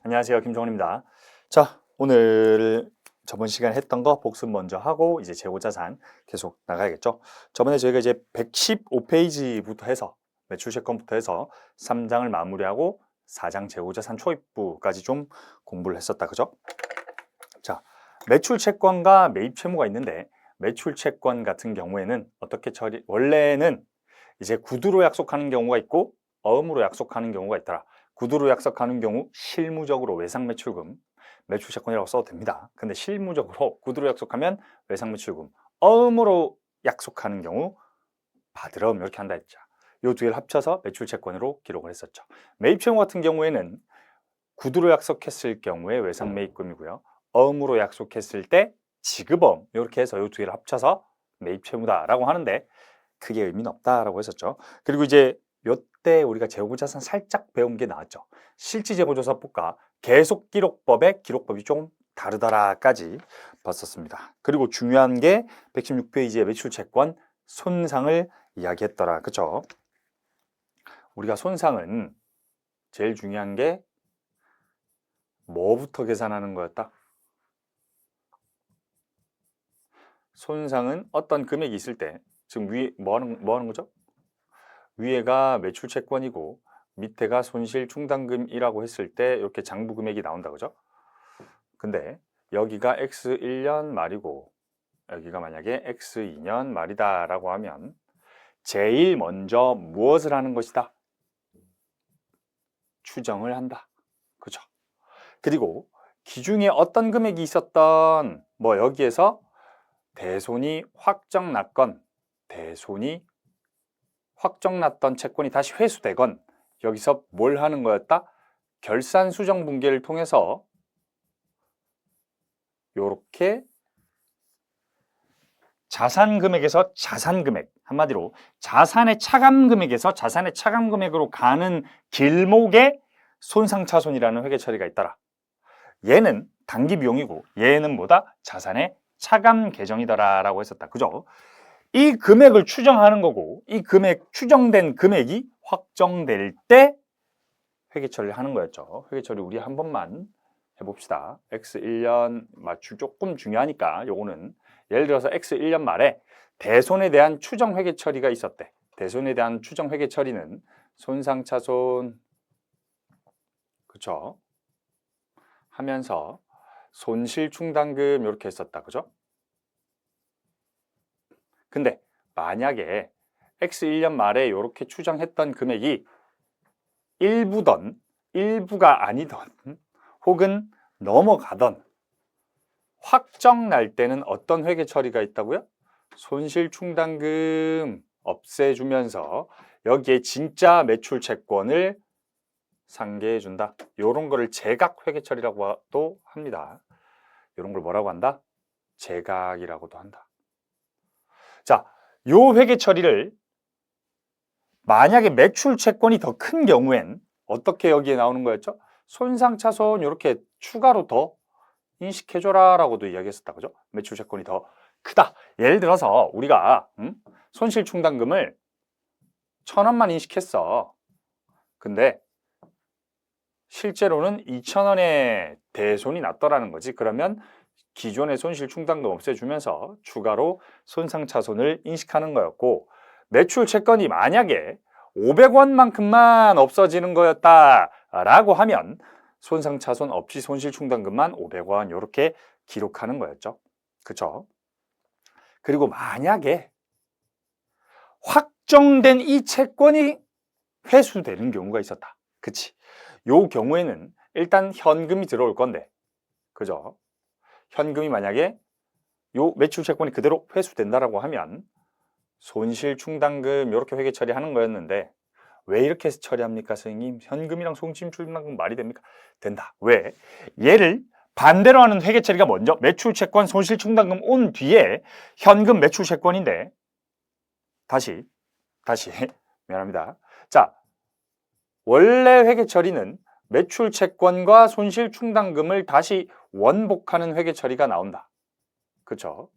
안녕하세요. 김종원입니다. 자, 오늘 저번 시간에 했던 거 복습 먼저 하고 이제 재고자산 계속 나가야겠죠. 저번에 저희가 이제 115페이지부터 해서 매출채권부터 해서 3장을 마무리하고 4장 재고자산 초입부까지 좀 공부를 했었다. 그죠? 자, 매출채권과 매입채무가 있는데 매출채권 같은 경우에는 어떻게 원래는 이제 구두로 약속하는 경우가 있고 어음으로 약속하는 경우가 있더라. 구두로 약속하는 경우 실무적으로 외상매출금, 매출채권이라고 써도 됩니다. 근데 실무적으로 구두로 약속하면 외상매출금, 어음으로 약속하는 경우 받으럼 이렇게 한다 했죠. 이 두 개를 합쳐서 매출채권으로 기록을 했었죠. 매입채무 같은 경우에는 구두로 약속했을 경우에 외상매입금이고요. 어음으로 약속했을 때 지급어음 이렇게 해서 이 두 개를 합쳐서 매입채무다라고 하는데 크게 의미는 없다라고 했었죠. 그리고 이제 요때 우리가 재고자산 살짝 배운 게 나왔죠. 실질재고조사법과 계속기록법의 기록법이 조금 다르더라까지 봤었습니다. 그리고 중요한 게 116페이지의 매출채권 손상을 이야기했더라. 그쵸? 우리가 손상은 제일 중요한 게 뭐부터 계산하는 거였다? 손상은 어떤 금액이 있을 때 지금 위에 뭐 하는 거죠? 위에가 매출채권이고 밑에가 손실충당금이라고 했을 때 이렇게 장부금액이 나온다. 그죠? 근데 여기가 X1년 말이고 여기가 만약에 X2년 말이다 라고 하면 제일 먼저 무엇을 하는 것이다? 추정을 한다. 그죠? 그리고 기중에 어떤 금액이 있었던 뭐 여기에서 대손이 확정났건 대손이 확정났던 채권이 다시 회수되건 여기서 뭘 하는 거였다? 결산 수정 분기를 통해서 요렇게 자산 금액에서 자산 금액, 한마디로 자산의 차감 금액에서 자산의 차감 금액으로 가는 길목에 손상차손이라는 회계 처리가 있더라. 얘는 단기 비용이고 얘는 뭐다? 자산의 차감 계정이더라라고 했었다. 그죠? 이 금액을 추정하는 거고 이 추정된 금액이 확정될 때 회계 처리를 하는 거였죠. 회계 처리 우리 한 번만 해봅시다. X1년 맞출 조금 중요하니까 요거는 예를 들어서 X1년 말에 대손에 대한 추정 회계 처리가 있었대. 대손에 대한 추정 회계 처리는 손상차손 그쵸? 하면서 손실충당금 이렇게 했었다. 그죠? 근데 만약에 X1년 말에 이렇게 추정했던 금액이 일부던 일부가 아니던 혹은 넘어가던 확정 날 때는 어떤 회계 처리가 있다고요? 손실충당금 없애주면서 여기에 진짜 매출 채권을 상계해 준다. 이런 거를 재각 회계 처리라고도 합니다. 이런 걸 뭐라고 한다? 재각이라고도 한다. 자, 요 회계 처리를 만약에 매출 채권이 더 큰 경우엔 어떻게 여기에 나오는 거였죠? 손상차손 이렇게 추가로 더 인식해줘라 라고도 이야기했었다. 그죠? 매출 채권이 더 크다. 예를 들어서 우리가 손실충당금을 1,000원만 인식했어. 근데 실제로는 2,000원의 대손이 났더라는 거지. 그러면 기존의 손실충당금 없애주면서 추가로 손상차손을 인식하는 거였고 매출 채권이 만약에 500원만큼만 없어지는 거였다라고 하면 손상차손 없이 손실충당금만 500원 이렇게 기록하는 거였죠. 그쵸? 그리고 만약에 확정된 이 채권이 회수되는 경우가 있었다. 그치? 요 경우에는 일단 현금이 들어올 건데 그죠? 현금이 만약에 요 매출 채권이 그대로 회수된다라고 하면 손실충당금 이렇게 회계 처리하는 거였는데 왜 이렇게 처리합니까, 선생님? 현금이랑 손실충당금 말이 됩니까? 된다. 왜? 얘를 반대로 하는 회계 처리가 먼저 매출채권, 손실충당금 온 뒤에 현금 매출채권인데 다시 미안합니다. 자, 원래 회계 처리는 매출채권과 손실충당금을 다시 원복하는 회계 처리가 나온다. 그렇죠?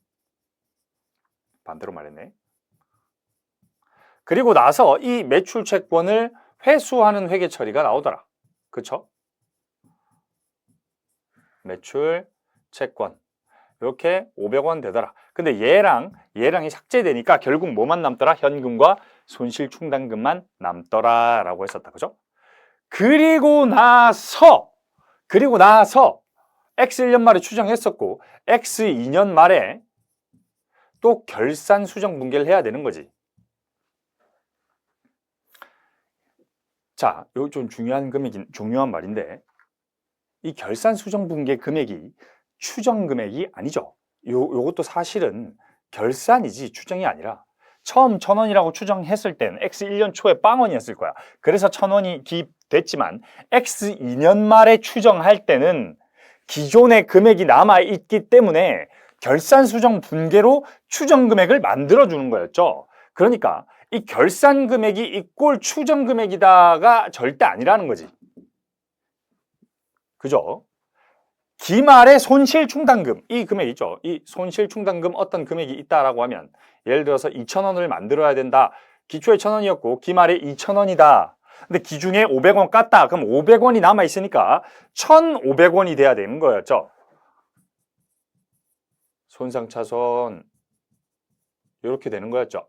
반대로 말했네. 그리고 나서 이 매출채권을 회수하는 회계 처리가 나오더라. 그렇죠? 매출 채권 이렇게 500원 되더라. 근데 얘랑이 삭제되니까 결국 뭐만 남더라? 현금과 손실 충당금만 남더라 라고 했었다. 그죠? 그리고 나서 X 1년 말에 추정했었고 X 2년 말에 또 결산 수정 분계를 해야 되는 거지. 자, 이거 좀 중요한 말인데 이 결산 수정 분계 금액이 추정 금액이 아니죠. 요것도 사실은 결산이지 추정이 아니라 처음 1,000원이라고 추정했을 땐 X 1년 초에 0원이었을 거야. 그래서 1,000원이 기입됐지만 X 2년 말에 추정할 때는 기존의 금액이 남아있기 때문에 결산 수정 분계로 추정 금액을 만들어주는 거였죠. 그러니까 이 결산 금액이 이꼴 추정 금액이다가 절대 아니라는 거지. 그죠? 기말의 손실 충당금, 이 금액 있죠. 이 손실 충당금 어떤 금액이 있다라고 하면 예를 들어서 2,000원을 만들어야 된다. 기초에 1,000원이었고 기말에 2,000원이다. 근데 기중에 500원 깠다. 그럼 500원이 남아 있으니까 1,500원이 돼야 되는 거였죠. 손상차손 이렇게 되는 거였죠.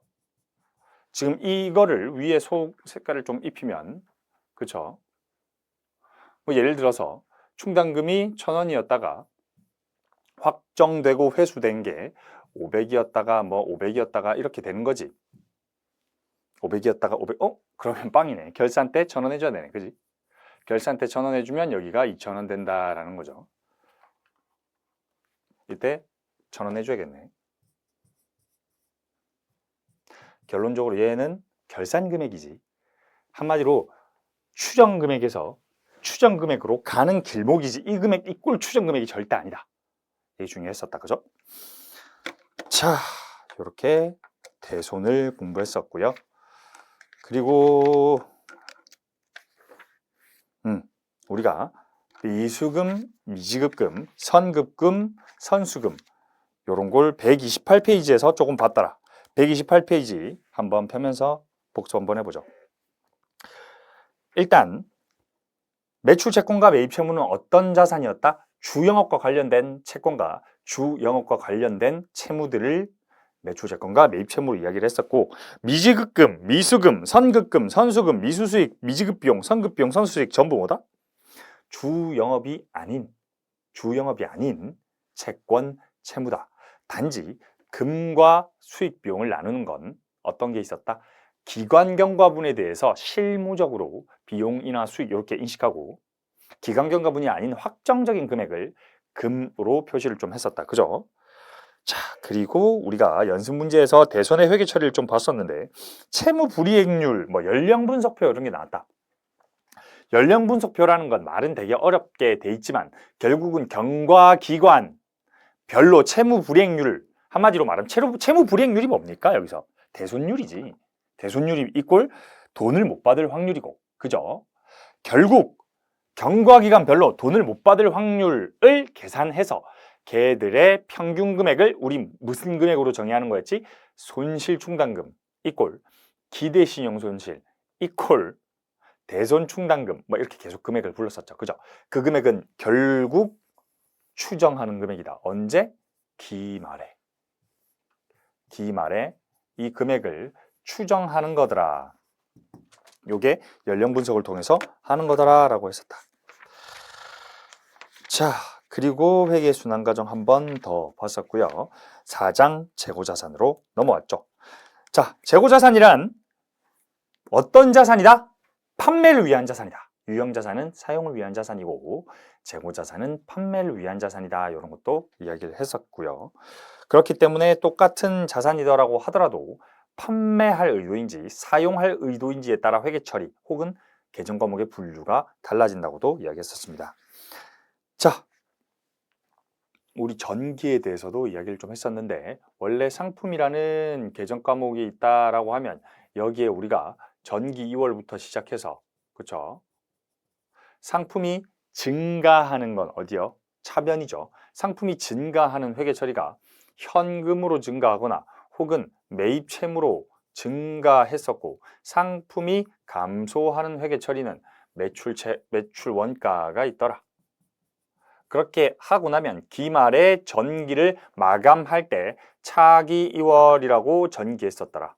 지금 이거를 위에 속 색깔을 좀 입히면 그렇죠? 뭐 예를 들어서 충당금이 1,000원이었다가 확정되고 회수된 게 500이었다가 뭐 500이었다가 이렇게 되는 거지. 500이었다가 500, 그러면 빵이네. 결산 때 1,000원 해줘야 되네. 그지? 결산 때 1,000원 해주면 여기가 2,000원 된다라는 거죠. 이때 1,000원 해줘야겠네. 결론적으로 얘는 결산 금액이지. 한마디로 추정 금액에서 추정 금액으로 가는 길목이지 이 금액 이꼴 추정 금액이 절대 아니다. 이게 중요했었다. 그죠? 자, 이렇게 대손을 공부했었고요. 그리고 우리가 미수금, 미지급금, 선급금, 선수금 이런 걸 128페이지에서 조금 봤더라. 128페이지 한번 펴면서 복습 한번 해보죠. 일단 매출 채권과 매입 채무는 어떤 자산이었다? 주영업과 관련된 채권과 주영업과 관련된 채무들을 매출 채권과 매입 채무로 이야기를 했었고 미지급금, 미수금, 선급금, 선수금, 미수수익, 미지급비용, 선급비용, 선수수익 전부 뭐다? 주영업이 아닌 채권 채무다. 단지 금과 수익 비용을 나누는 건 어떤 게 있었다? 기관경과분에 대해서 실무적으로 비용이나 수익 이렇게 인식하고 기관경과분이 아닌 확정적인 금액을 금으로 표시를 좀 했었다. 그죠? 자, 그리고 우리가 연습 문제에서 대손의 회계 처리를 좀 봤었는데 채무 불이익률, 뭐 연령 분석표 이런 게 나왔다. 연령 분석표라는 건 말은 되게 어렵게 돼 있지만 결국은 경과 기관 별로 채무 불이익률 한마디로 말하면 채무 불이익률이 뭡니까? 여기서 대손율이지. 대손율이 이꼴 돈을 못 받을 확률이고, 그죠? 결국 경과기간별로 돈을 못 받을 확률을 계산해서 걔들의 평균 금액을 우리 무슨 금액으로 정의하는 거였지? 손실충당금 이꼴 기대신용손실 이꼴 대손충당금 뭐 이렇게 계속 금액을 불렀었죠. 그죠? 그 금액은 결국 추정하는 금액이다. 언제? 기말에 이 금액을 추정하는 거더라. 요게 연령 분석을 통해서 하는 거더라 라고 했었다. 자, 그리고 회계 순환 과정 한 번 더 봤었고요. 4장 재고자산으로 넘어왔죠. 자, 재고자산이란 어떤 자산이다? 판매를 위한 자산이다. 유형자산은 사용을 위한 자산이고 재고자산은 판매를 위한 자산이다. 이런 것도 이야기를 했었고요. 그렇기 때문에 똑같은 자산이더라고 하더라도 판매할 의도인지 사용할 의도인지에 따라 회계 처리 혹은 계정 과목의 분류가 달라진다고도 이야기했었습니다. 자, 우리 전기에 대해서도 이야기를 좀 했었는데 원래 상품이라는 계정 과목이 있다라고 하면 여기에 우리가 전기 2월부터 시작해서 그렇죠? 상품이 증가하는 건 어디요? 차변이죠. 상품이 증가하는 회계 처리가 현금으로 증가하거나 혹은 매입 채무로 증가했었고 상품이 감소하는 회계 처리는 매출 원가가 있더라. 그렇게 하고 나면 기말에 전기를 마감할 때 차기 2월이라고 전기했었더라.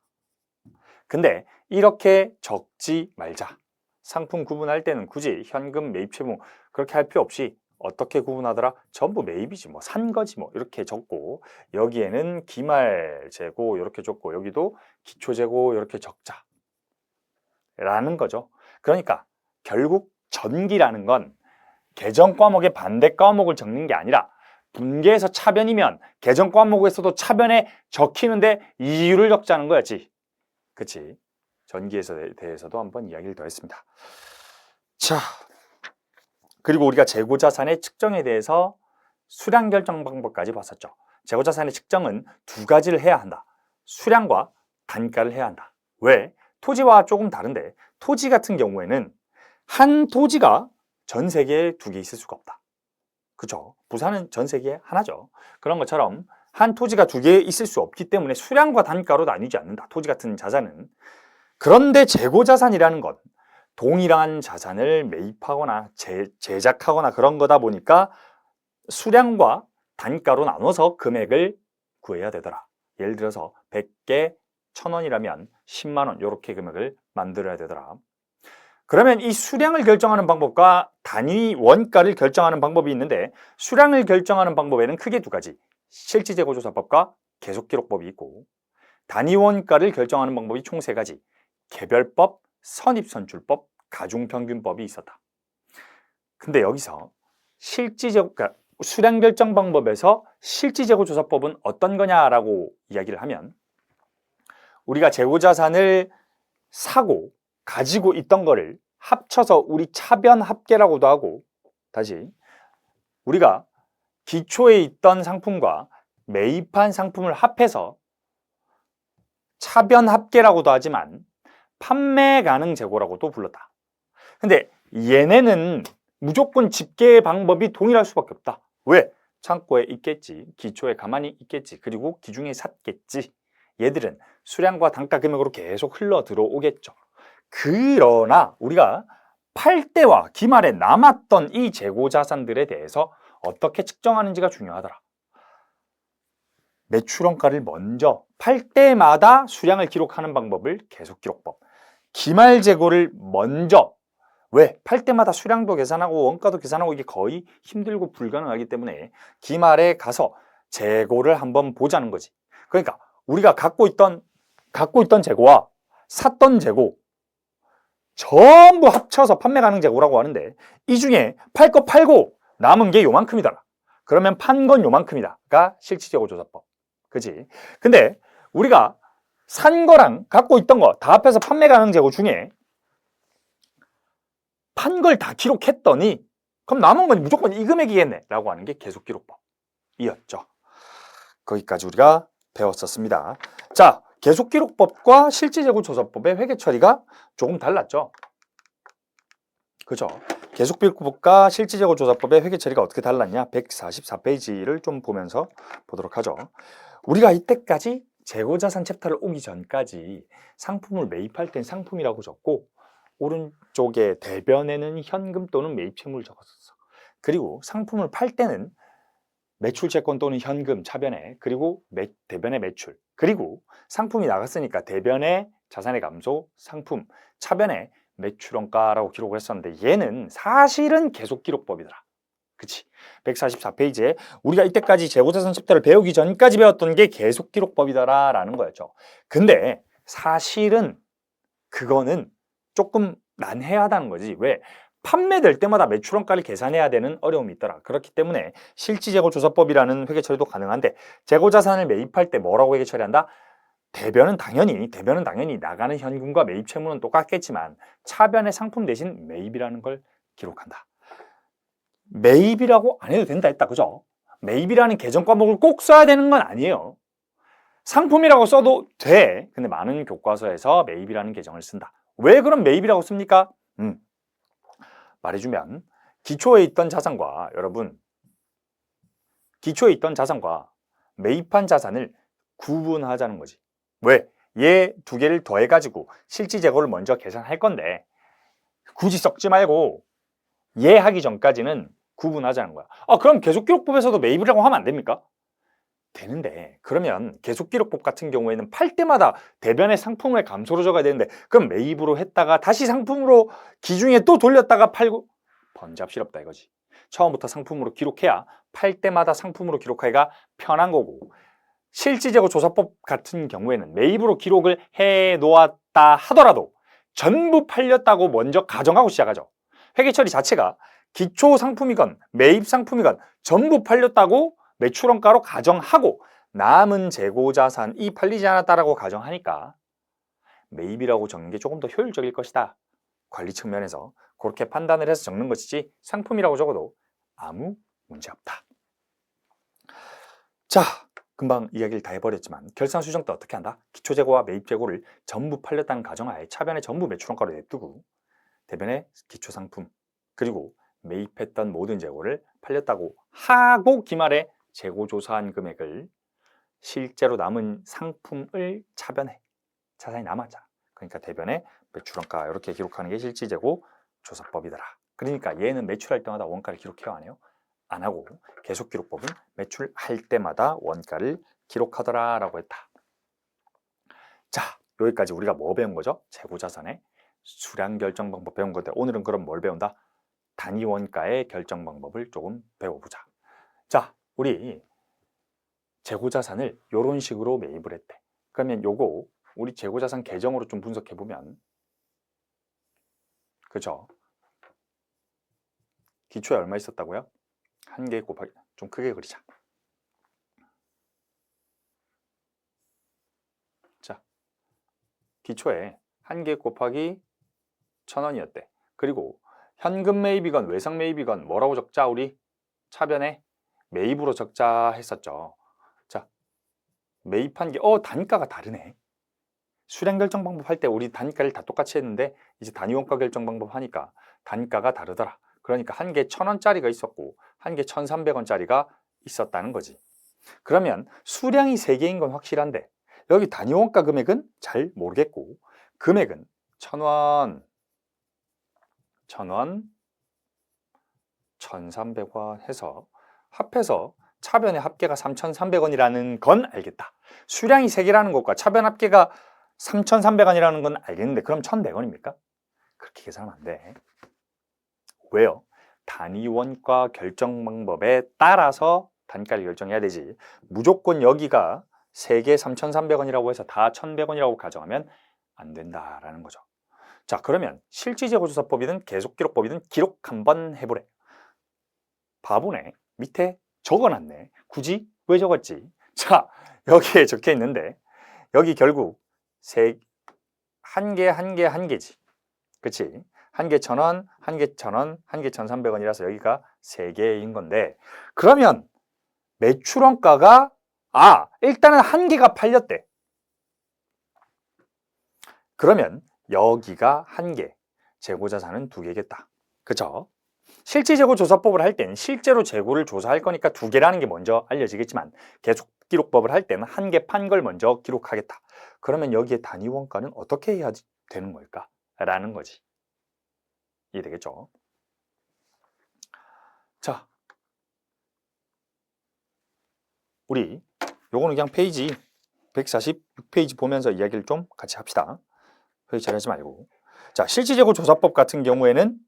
근데 이렇게 적지 말자. 상품 구분할 때는 굳이 현금 매입 채무 그렇게 할 필요 없이 어떻게 구분하더라? 전부 매입이지 뭐 산 거지 뭐 이렇게 적고 여기에는 기말 재고 이렇게 적고 여기도 기초 재고 이렇게 적자 라는 거죠. 그러니까 결국 전기라는 건 계정 과목의 반대 과목을 적는 게 아니라 분계에서 차변이면 계정 과목에서도 차변에 적히는데 이유를 적자는 거였지. 그치? 전기에 대해서도 한번 이야기를 더 했습니다. 자, 그리고 우리가 재고자산의 측정에 대해서 수량 결정 방법까지 봤었죠. 재고자산의 측정은 두 가지를 해야 한다. 수량과 단가를 해야 한다. 왜? 토지와 조금 다른데 토지 같은 경우에는 한 토지가 전 세계에 두 개 있을 수가 없다. 그렇죠? 부산은 전 세계에 하나죠. 그런 것처럼 한 토지가 두 개 있을 수 없기 때문에 수량과 단가로 나뉘지 않는다. 토지 같은 자산은. 그런데 재고자산이라는 것, 동일한 자산을 매입하거나 제작하거나 그런 거다 보니까 수량과 단가로 나눠서 금액을 구해야 되더라. 예를 들어서 100개 1,000원이라면 10만 원 이렇게 금액을 만들어야 되더라. 그러면 이 수량을 결정하는 방법과 단위 원가를 결정하는 방법이 있는데 수량을 결정하는 방법에는 크게 두 가지, 실지재고조사법과 계속기록법이 있고 단위 원가를 결정하는 방법이 총 세 가지, 개별법, 선입선출법, 가중평균법이 있었다. 근데 여기서 그러니까 수량 결정 방법에서 실지재고조사법은 어떤 거냐라고 이야기를 하면 우리가 재고자산을 사고 가지고 있던 거를 합쳐서 우리 차변 합계라고도 하고 다시 우리가 기초에 있던 상품과 매입한 상품을 합해서 차변 합계라고도 하지만 판매 가능 재고라고도 불렀다. 근데 얘네는 무조건 집계 방법이 동일할 수밖에 없다. 왜? 창고에 있겠지, 기초에 가만히 있겠지, 그리고 기중에 샀겠지. 얘들은 수량과 단가 금액으로 계속 흘러 들어오겠죠. 그러나 우리가 팔 때와 기말에 남았던 이 재고자산들에 대해서 어떻게 측정하는지가 중요하더라. 매출원가를 먼저 팔 때마다 수량을 기록하는 방법을 계속기록법, 기말 재고를 먼저, 왜? 팔 때마다 수량도 계산하고 원가도 계산하고 이게 거의 힘들고 불가능하기 때문에 기말에 가서 재고를 한번 보자는 거지. 그러니까 우리가 갖고 있던 재고와 샀던 재고 전부 합쳐서 판매 가능 재고라고 하는데 이 중에 팔 거 팔고 남은 게 요만큼이다. 그러면 판 건 요만큼이다가 실질재고조사법. 그치? 근데 우리가 산 거랑 갖고 있던 거 다 합해서 판매 가능 재고 중에 판 걸 다 기록했더니 그럼 남은 건 무조건 이 금액이겠네 라고 하는 게 계속기록법이었죠. 거기까지 우리가 배웠었습니다. 자, 계속기록법과 실질재고조사법의 회계처리가 조금 달랐죠. 그죠? 계속기록법과 실질재고조사법의 회계처리가 어떻게 달랐냐? 144페이지를 좀 보면서 보도록 하죠. 우리가 이때까지 재고자산 챕터를 오기 전까지 상품을 매입할 땐 상품이라고 적고 오른쪽에 대변에는 현금 또는 매입채무를 적었었어. 그리고 상품을 팔 때는 매출채권 또는 현금 차변에, 그리고 대변의 매출, 그리고 상품이 나갔으니까 대변의 자산의 감소, 상품, 차변의 매출원가라고 기록을 했었는데 얘는 사실은 계속기록법이더라. 그치? 144페이지에 우리가 이때까지 재고자산 챕터를 배우기 전까지 배웠던 게 계속기록법이다라는 거였죠. 근데 사실은 그거는 조금 난해하다는 거지. 왜? 판매될 때마다 매출원가를 계산해야 되는 어려움이 있더라. 그렇기 때문에 실지재고조사법이라는 회계처리도 가능한데 재고자산을 매입할 때 뭐라고 회계처리한다? 대변은 당연히 나가는 현금과 매입 채무는 똑같겠지만 차변의 상품 대신 매입이라는 걸 기록한다. 매입이라고 안 해도 된다 했다. 그죠? 매입이라는 계정 과목을 꼭 써야 되는 건 아니에요. 상품이라고 써도 돼. 근데 많은 교과서에서 매입이라는 계정을 쓴다. 왜 그럼 매입이라고 씁니까? 말해주면 기초에 있던 자산과 매입한 자산을 구분하자는 거지. 왜? 얘 두 개를 더해가지고 실지재고를 먼저 계산할 건데 굳이 썩지 말고 얘 하기 전까지는 구분하자는 거야. 그럼 계속기록법에서도 매입이라고 하면 안 됩니까? 되는데, 그러면 계속기록법 같은 경우에는 팔 때마다 대변의 상품을 감소로 적어야 되는데, 그럼 매입으로 했다가 다시 상품으로 기준에 또 돌렸다가 팔고, 번잡스럽다 이거지. 처음부터 상품으로 기록해야 팔 때마다 상품으로 기록하기가 편한 거고, 실지재고 조사법 같은 경우에는 매입으로 기록을 해 놓았다 하더라도 전부 팔렸다고 먼저 가정하고 시작하죠. 회계처리 자체가 기초 상품이건 매입 상품이건 전부 팔렸다고 매출원가로 가정하고 남은 재고자산이 팔리지 않았다라고 가정하니까 매입이라고 적는 게 조금 더 효율적일 것이다. 관리 측면에서 그렇게 판단을 해서 적는 것이지 상품이라고 적어도 아무 문제 없다. 자, 금방 이야기를 다 해버렸지만 결산 수정 때 어떻게 한다? 기초재고와 매입재고를 전부 팔렸다는 가정하에 차변에 전부 매출원가로 냅두고 대변에 기초상품 그리고 매입했던 모든 재고를 팔렸다고 하고 기말에 재고조사한 금액을 실제로 남은 상품을 차변해 자산이 남았잖아. 그러니까 대변에 매출원가 이렇게 기록하는 게 실지재고 조사법이더라. 그러니까 얘는 매출할 때마다 원가를 기록해요, 안 해요? 안 하고 계속기록법은 매출할 때마다 원가를 기록하더라 라고 했다. 자, 여기까지 우리가 뭐 배운 거죠? 재고자산의 수량 결정 방법 배운 건데 오늘은 그럼 뭘 배운다? 단위 원가의 결정 방법을 조금 배워보자. 자, 우리 재고자산을 이런 식으로 매입을 했대. 그러면 요거 우리 재고자산 계정으로 좀 분석해보면 그죠? 기초에 얼마 있었다고요? 1개 곱하기 좀 크게 그리자. 자, 기초에 1개 곱하기 1,000원이었대. 그리고 현금 매입이건 외상 매입이건 뭐라고 적자? 우리 차변에 매입으로 적자 했었죠. 자, 매입한 게 단가가 다르네. 수량 결정 방법 할 때 우리 단가를 다 똑같이 했는데 이제 단위 원가 결정 방법 하니까 단가가 다르더라. 그러니까 1개 1,000원짜리가 있었고 1개 1,300원짜리가 있었다는 거지. 그러면 수량이 3개인 건 확실한데 여기 단위 원가 금액은 잘 모르겠고 금액은 1,000원, 1,000원, 1,300원 해서 합해서 차변의 합계가 3,300원이라는 건 알겠다. 수량이 3개라는 것과 차변 합계가 3,300원이라는 건 알겠는데 그럼 1,100원입니까? 그렇게 계산하면 안 돼. 왜요? 단위 원가 결정 방법에 따라서 단가를 결정해야 되지. 무조건 여기가 3개 3,300원이라고 해서 다 1,100원이라고 가정하면 안 된다라는 거죠. 자, 그러면 실지재고조사법이든 계속기록법이든 기록 한번 해보래. 바보네. 밑에 적어놨네. 굳이 왜 적었지? 자, 여기에 적혀 있는데 여기 결국 1개지. 그치? 1개 1,000원, 1개 1,000원, 1개 1,300원이라서 여기가 3개인 건데 그러면 매출원가가 일단은 1개가 팔렸대. 그러면 여기가 1개, 재고자산은 2개겠다. 그쵸? 실질재고조사법을 할 때는 실제로 재고를 조사할 거니까 2개라는 게 먼저 알려지겠지만 계속기록법을 할 때는 1개 판 걸 먼저 기록하겠다. 그러면 여기에 단위 원가는 어떻게 해야 되는 걸까? 라는 거지. 이해되겠죠? 자, 우리 요거는 그냥 페이지 146페이지 보면서 이야기를 좀 같이 합시다. 회의 잘하지 말고. 자, 실질재고조사법 같은 경우에는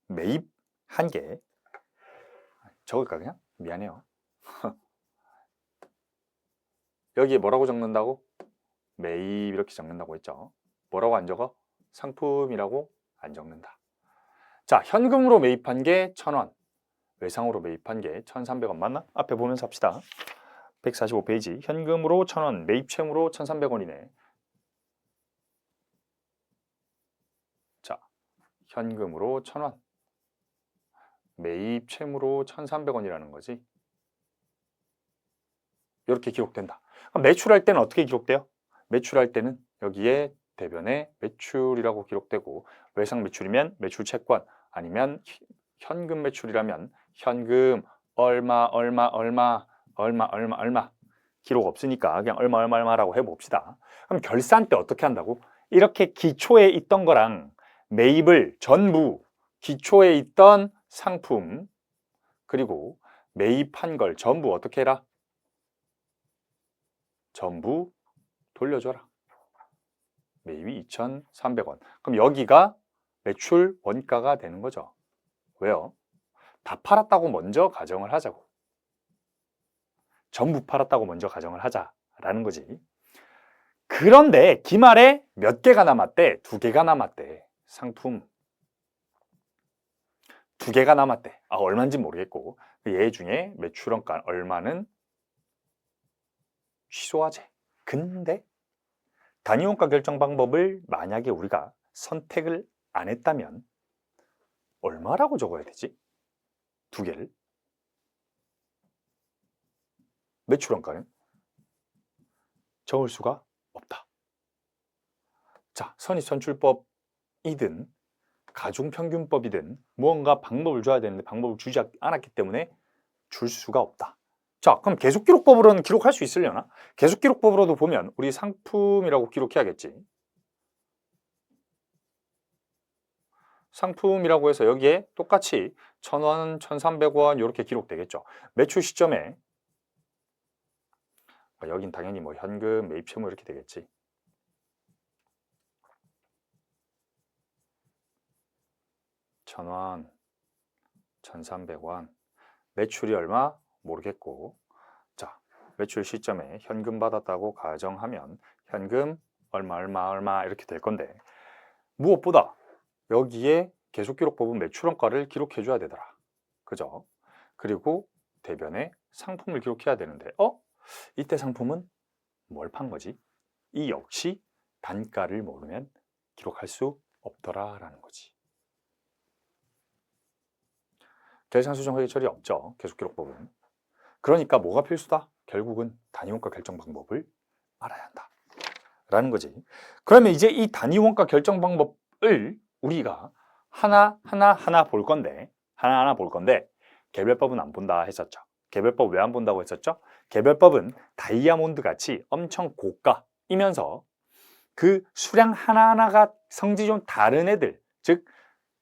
매입 1개 적을까 그냥? 미안해요. 여기에 뭐라고 적는다고? 매입 이렇게 적는다고 했죠. 뭐라고 안 적어? 상품이라고 안 적는다. 자, 현금으로 매입한 게 1,000원, 외상으로 매입한 게 1,300원 맞나? 앞에 보면서 합시다. 145페이지 현금으로 1,000원, 매입채무로 1,300원이네. 자, 현금으로 1,000원, 매입채무로 1,300원이라는 거지. 이렇게 기록된다. 그럼 매출할 때는 어떻게 기록돼요? 매출할 때는 여기에 대변에 매출이라고 기록되고 외상 매출이면 매출 채권 아니면 현금 매출이라면 현금 얼마 기록 없으니까 그냥 얼마라고 해봅시다. 그럼 결산 때 어떻게 한다고? 이렇게 기초에 있던 거랑 매입을 전부 기초에 있던 상품 그리고 매입한 걸 전부 어떻게 해라? 전부 돌려줘라. 매입이 2,300원. 그럼 여기가 매출 원가가 되는 거죠. 왜요? 다 팔았다고 먼저 가정을 하자고. 전부 팔았다고 먼저 가정을 하자라는 거지. 그런데 기말에 몇 개가 남았대? 2개가 남았대. 상품 2개가 남았대. 얼마인지 모르겠고 얘 중에 매출원가 얼마는 취소하재. 근데 단위원가 결정 방법을 만약에 우리가 선택을 안 했다면 얼마라고 적어야 되지? 2개를. 매출원가는 적을 수가 없다. 자, 선입선출법이든 가중평균법이든 무언가 방법을 줘야 되는데 방법을 주지 않았기 때문에 줄 수가 없다. 자, 그럼 계속기록법으로는 기록할 수 있으려나? 계속기록법으로도 보면 우리 상품이라고 기록해야겠지. 상품이라고 해서 여기에 똑같이 1,000원, 1,300원 이렇게 기록되겠죠. 매출 시점에 여긴 당연히 뭐 현금, 매입 채무 이렇게 되겠지. (1,000원) 1,300원 매출이 얼마? 모르겠고, 자, 매출 시점에 현금 받았다고 가정하면 현금 얼마 이렇게 될 건데, 무엇보다 여기에 계속기록법은 매출원가를 기록해 줘야 되더라. 그죠? 그리고 대변에 상품을 기록해야 되는데 이때 상품은 뭘 판 거지? 이 역시 단가를 모르면 기록할 수 없더라라는 거지. 계산수정회계처리 없죠. 계속기록법은. 그러니까 뭐가 필수다? 결국은 단위원가 결정 방법을 알아야 한다 라는 거지. 그러면 이제 이 단위원가 결정 방법을 우리가 하나하나 볼 건데 개별법은 안 본다 했었죠. 개별법 왜 안 본다고 했었죠? 개별법은 다이아몬드 같이 엄청 고가이면서 그 수량 하나하나가 성질이 좀 다른 애들, 즉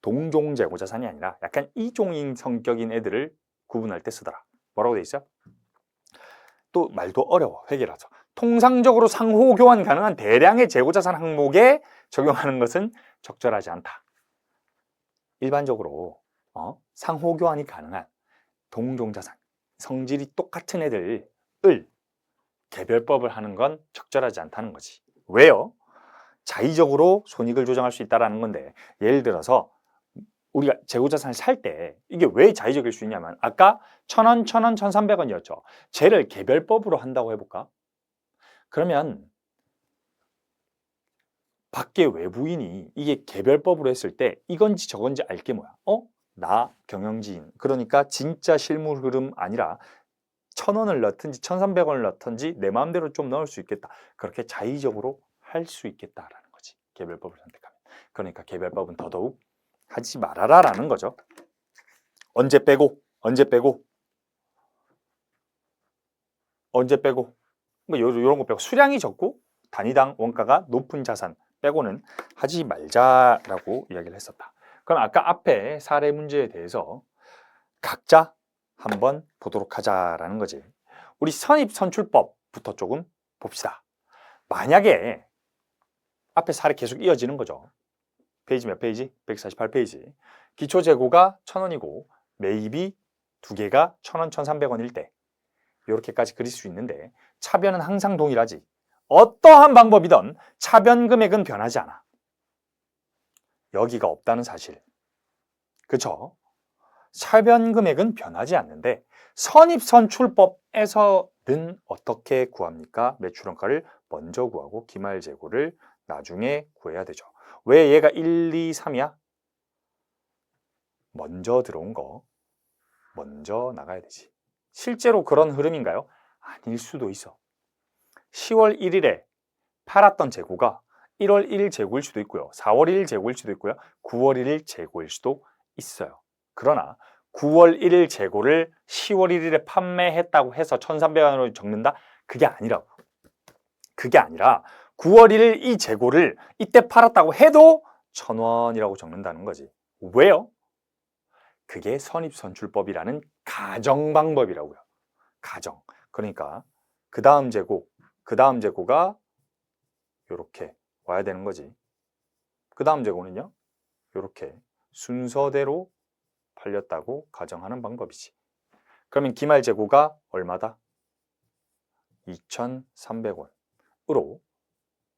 동종 재고자산이 아니라 약간 이종인 성격인 애들을 구분할 때 쓰더라. 뭐라고 돼 있어? 또 말도 어려워, 회계라서. 통상적으로 상호교환 가능한 대량의 재고자산 항목에 적용하는 것은 적절하지 않다. 일반적으로 상호교환이 가능한 동종자산, 성질이 똑같은 애들을 개별법을 하는 건 적절하지 않다는 거지. 왜요? 자의적으로 손익을 조정할 수 있다는 건데, 예를 들어서 우리가 재고자산을 살 때 이게 왜 자의적일 수 있냐면, 아까 1,000원, 1,000원, 1,300원이었죠. 쟤를 개별법으로 한다고 해볼까? 그러면 밖에 외부인이 이게 개별법으로 했을 때 이건지 저건지 알 게 뭐야? 나 경영지인, 그러니까 진짜 실물 흐름 아니라 1,000원을 넣든지 1,300원을 넣든지 내 마음대로 좀 넣을 수 있겠다. 그렇게 자의적으로 할 수 있겠다라는 거지. 개별법을 선택하면. 그러니까 개별법은 더더욱 하지 말아라 라는 거죠. 언제 빼고 뭐 이런 거 빼고, 수량이 적고 단위당 원가가 높은 자산 빼고는 하지 말자라고 이야기를 했었다. 그럼 아까 앞에 사례 문제에 대해서 각자 한번 보도록 하자라는 거지. 우리 선입선출법부터 조금 봅시다. 만약에 앞에 사례 계속 이어지는 거죠. 페이지 몇 페이지? 148페이지. 기초재고가 1,000원이고 매입이 2개가 1,000원, 1,300원일 때 이렇게까지 그릴 수 있는데, 차변은 항상 동일하지. 어떠한 방법이든 차변 금액은 변하지 않아. 여기가 없다는 사실. 그쵸? 차변 금액은 변하지 않는데 선입선출법에서는 어떻게 구합니까? 매출원가를 먼저 구하고 기말재고를 나중에 구해야 되죠. 왜 얘가 1, 2, 3이야? 먼저 들어온 거 먼저 나가야 되지. 실제로 그런 흐름인가요? 아닐 수도 있어. 10월 1일에 팔았던 재고가 1월 1일 재고일 수도 있고요. 4월 1일 재고일 수도 있고요. 9월 1일 재고일 수도 있어요. 그러나 9월 1일 재고를 10월 1일에 판매했다고 해서 1,300원으로 적는다? 그게 아니라고. 그게 아니라 9월 1일 이 재고를 이때 팔았다고 해도 1,000원이라고 적는다는 거지. 왜요? 그게 선입선출법이라는 가정 방법이라고요. 가정. 그러니까 그 다음 재고가 이렇게 와야 되는 거지. 그 다음 재고는요, 이렇게 순서대로 팔렸다고 가정하는 방법이지. 그러면 기말 재고가 얼마다? 2,300원으로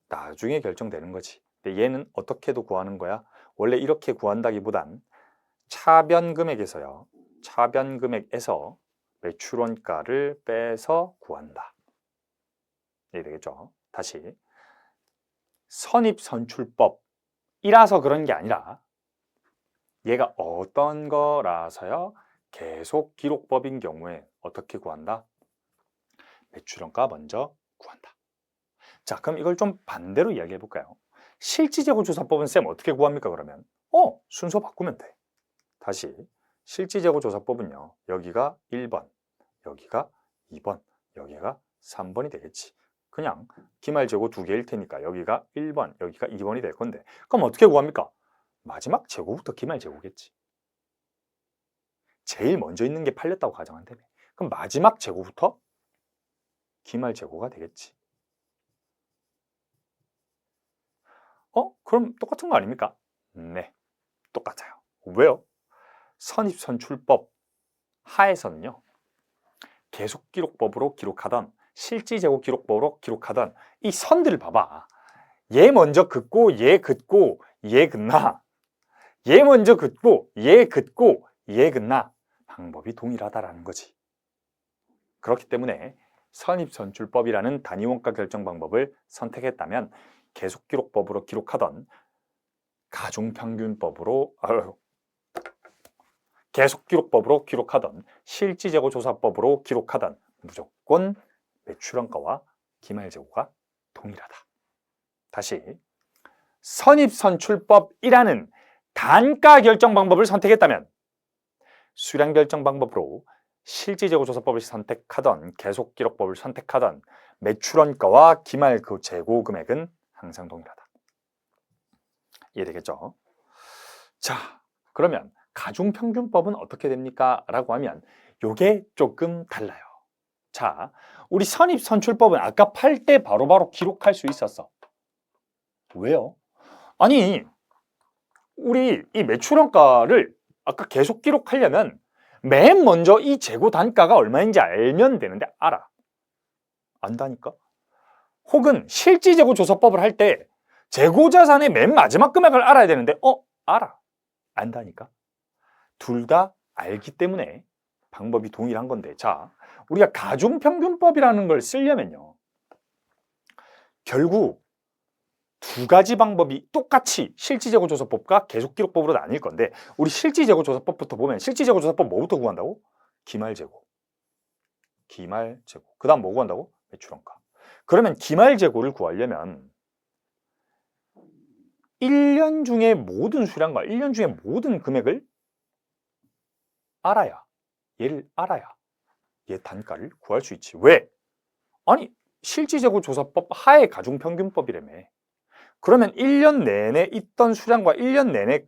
나중에 결정되는 거지. 근데 얘는 어떻게도 구하는 거야? 원래 이렇게 구한다기보단 차변금액에서요. 차변금액에서 매출원가를 빼서 구한다. 이해되겠죠? 다시 선입선출법이라서 그런 게 아니라 얘가 어떤 거라서요? 계속 기록법인 경우에 어떻게 구한다? 매출원가 먼저 구한다. 자, 그럼 이걸 좀 반대로 이야기해 볼까요? 실지재고조사법은 쌤 어떻게 구합니까 그러면? 순서 바꾸면 돼. 다시 실지재고조사법은요. 여기가 1번, 여기가 2번, 여기가 3번이 되겠지. 그냥 기말재고 두 개일 테니까 여기가 1번, 여기가 2번이 될 건데 그럼 어떻게 구합니까? 마지막 재고부터 기말재고겠지. 제일 먼저 있는 게 팔렸다고 가정한다며. 그럼 마지막 재고부터 기말재고가 되겠지. 그럼 똑같은 거 아닙니까? 네, 똑같아요. 왜요? 선입선출법 하에서는요. 계속기록법으로 기록하던 실지재고 기록법으로 기록하던 이 선들을 봐봐. 얘 먼저 긋고 얘 긋고 얘 긋나, 얘 먼저 긋고 얘 긋고 얘 긋나 방법이 동일하다라는 거지. 그렇기 때문에 선입선출법이라는 단위원가 결정 방법을 선택했다면 계속기록법으로 기록하던 가중평균법으로 계속기록법으로 기록하던 실지재고조사법으로 기록하던 무조건 매출원가와 기말재고가 동일하다. 다시 선입선출법이라는 단가 결정 방법을 선택했다면 수량 결정 방법으로 실지재고조사법을 선택하던 계속기록법을 선택하던 매출원가와 기말재고 금액은 항상 동일하다. 이해되겠죠? 자, 그러면 가중평균법은 어떻게 됩니까? 라고 하면 요게 조금 달라요. 자, 우리 선입선출법은 아까 팔 때 바로바로 기록할 수 있었어. 왜요? 아니, 우리 이 매출원가를 아까 계속 기록하려면 맨 먼저 이 재고 단가가 얼마인지 알면 되는데 알아. 안다니까? 혹은 실지재고조사법을 할 때 재고자산의 맨 마지막 금액을 알아야 되는데 알아. 안다니까? 둘 다 알기 때문에 방법이 동일한 건데, 자, 우리가 가중평균법이라는 걸 쓰려면요. 결국 두 가지 방법이 똑같이 실지재고조사법과 계속기록법으로 나뉠 건데, 우리 실지재고조사법부터 보면 실지재고조사법 뭐부터 구한다고? 기말재고. 그 다음 뭐 구한다고? 매출원가. 그러면 기말재고를 구하려면 1년 중에 모든 수량과 1년 중에 모든 금액을 알아야, 얘를 알아야 얘 단가를 구할 수 있지. 왜? 아니, 실지재고조사법 하에 가중평균법이라며. 그러면 1년 내내 있던 수량과 1년 내내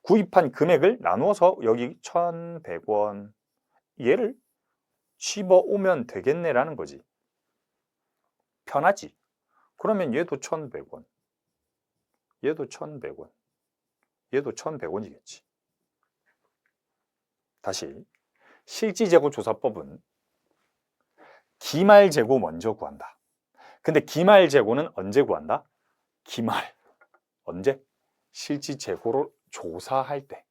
구입한 금액을 나누어서 여기 1,100원 얘를 집어오면 되겠네라는 거지. 편하지. 그러면 얘도 1,100원, 얘도 1,100원, 얘도 1,100원이겠지. 다시 실지재고조사법은 기말재고 먼저 구한다. 근데 기말재고는 언제 구한다? 기말. 언제? 실지재고를 조사할 때.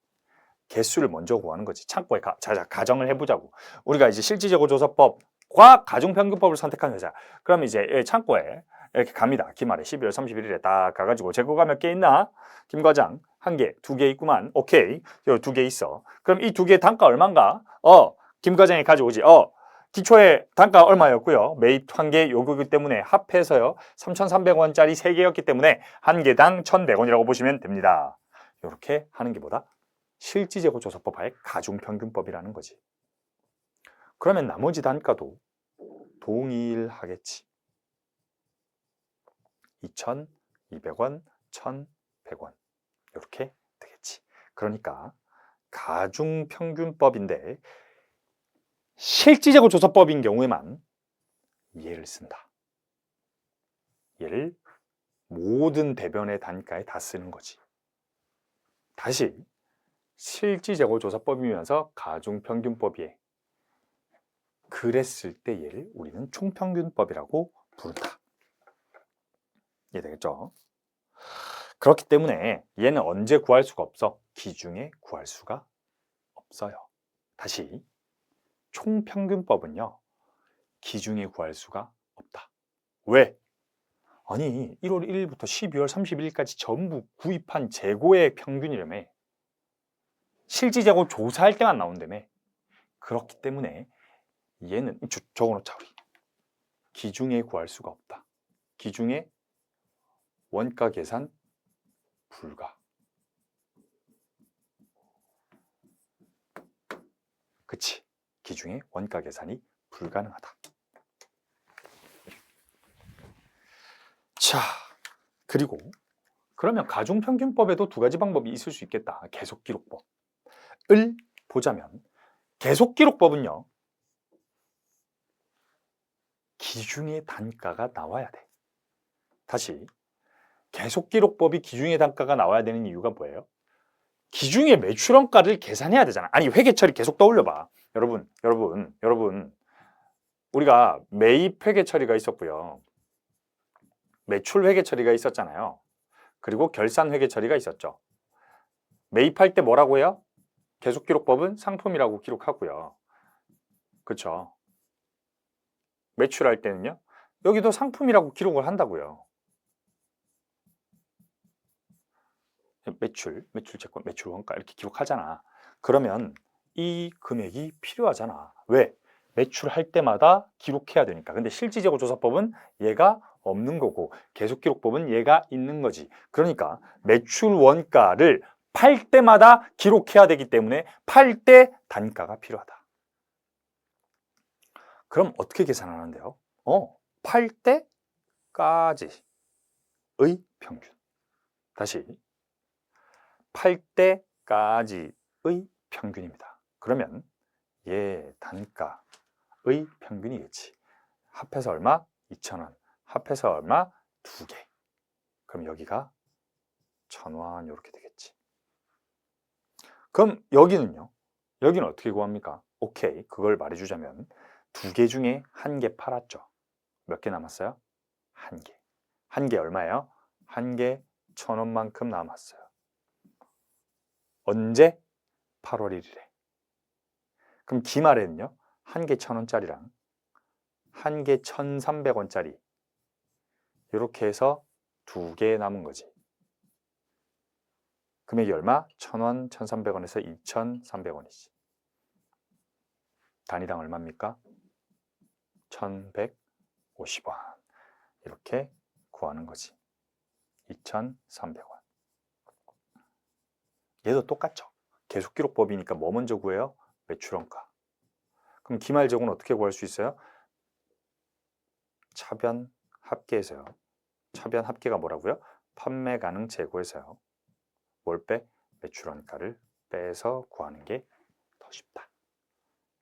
개수를 먼저 구하는 거지. 창고에 가정을 해보자고. 우리가 이제 실지재고조사법과 가중평균법을 선택한 여자. 그럼 이제 창고에 이렇게 갑니다. 기말에 12월 31일에 딱 가가지고 재고가 몇 개 있나? 김 과장 1개, 2개 있구만. 오케이. 여기 2개 있어. 그럼 이 2개 단가 얼마인가? 김 과장이 가져오지. 기초에 단가 얼마였고요. 매입 1개 요구이기 때문에 합해서요. 3,300원짜리 3개였기 때문에 한 개당 1,100원이라고 보시면 됩니다. 이렇게 하는 게 뭐다? 실지재고조사법 하에 가중평균법이라는 거지. 그러면 나머지 단가도 동일하겠지. 2,200원, 1,100원 이렇게 되겠지. 그러니까 가중평균법인데 실질재고조사법인 경우에만 얘를 쓴다. 얘를 모든 대변의 단가에 다 쓰는 거지. 다시 실질재고조사법이면서 가중평균법이에 그랬을 때 얘를 우리는 총평균법이라고 부른다. 이해되겠죠? 그렇기 때문에 얘는 언제 구할 수가 없어? 기중에 구할 수가 없어요. 다시 총평균법은요, 기중에 구할 수가 없다. 왜? 아니 1월 1일부터 12월 31일까지 전부 구입한 재고의 평균이라며. 실질재고 조사할 때만 나온다며. 그렇기 때문에 얘는 적어놓자 우리. 기중에 구할 수가 없다. 기중에 원가 계산 불가. 그치? 기중에 원가 계산이 불가능하다. 자, 그리고 그러면 가중평균법에도 두 가지 방법이 있을 수 있겠다. 계속기록법을 보자면 계속기록법은요, 기중의 단가가 나와야 돼. 다시 계속기록법이 기중의 단가가 나와야 되는 이유가 뭐예요? 기중의 매출원가를 계산해야 되잖아. 아니 회계처리 계속 떠올려봐. 여러분 우리가 매입 회계처리가 있었고요, 매출 회계처리가 있었잖아요. 그리고 결산 회계처리가 있었죠. 매입할 때 뭐라고 해요? 계속기록법은 상품이라고 기록하고요. 그렇죠? 매출할 때는요, 여기도 상품이라고 기록을 한다고요. 매출채권, 매출원가 이렇게 기록하잖아. 그러면 이 금액이 필요하잖아. 왜? 매출할 때마다 기록해야 되니까. 근데 실질재고조사법은 얘가 없는 거고 계속기록법은 얘가 있는 거지. 그러니까 매출원가를 팔 때마다 기록해야 되기 때문에 팔 때 단가가 필요하다. 그럼 어떻게 계산하는데요? 팔 때까지의 평균. 다시 팔 때까지의 평균입니다. 그러면 얘 단가의 평균이겠지. 합해서 얼마? 2,000원. 합해서 얼마? 2개. 그럼 여기가 1,000원 이렇게 되겠지. 그럼 여기는요? 여기는 어떻게 구합니까? 오케이, 그걸 말해주자면 2개 중에 1개 팔았죠. 몇 개 남았어요? 1개. 1개 얼마예요? 1개 1,000원만큼 남았어요. 언제? 8월 1일에. 그럼 기말에는요, 1개 1,000원짜리랑 1개 1,300원짜리 이렇게 해서 2개 남은 거지. 금액이 얼마? 1,000원, 1,300원에서 2,300원이지. 단위당 얼마입니까? 1,150원. 이렇게 구하는 거지. 2,300원. 얘도 똑같죠. 계속기록법이니까 뭐 먼저 구해요? 매출원가. 그럼 기말재고는 어떻게 구할 수 있어요? 차변 합계에서요. 차변 합계가 뭐라고요? 판매 가능 재고에서요. 뭘 빼? 매출원가를 빼서 구하는 게 더 쉽다.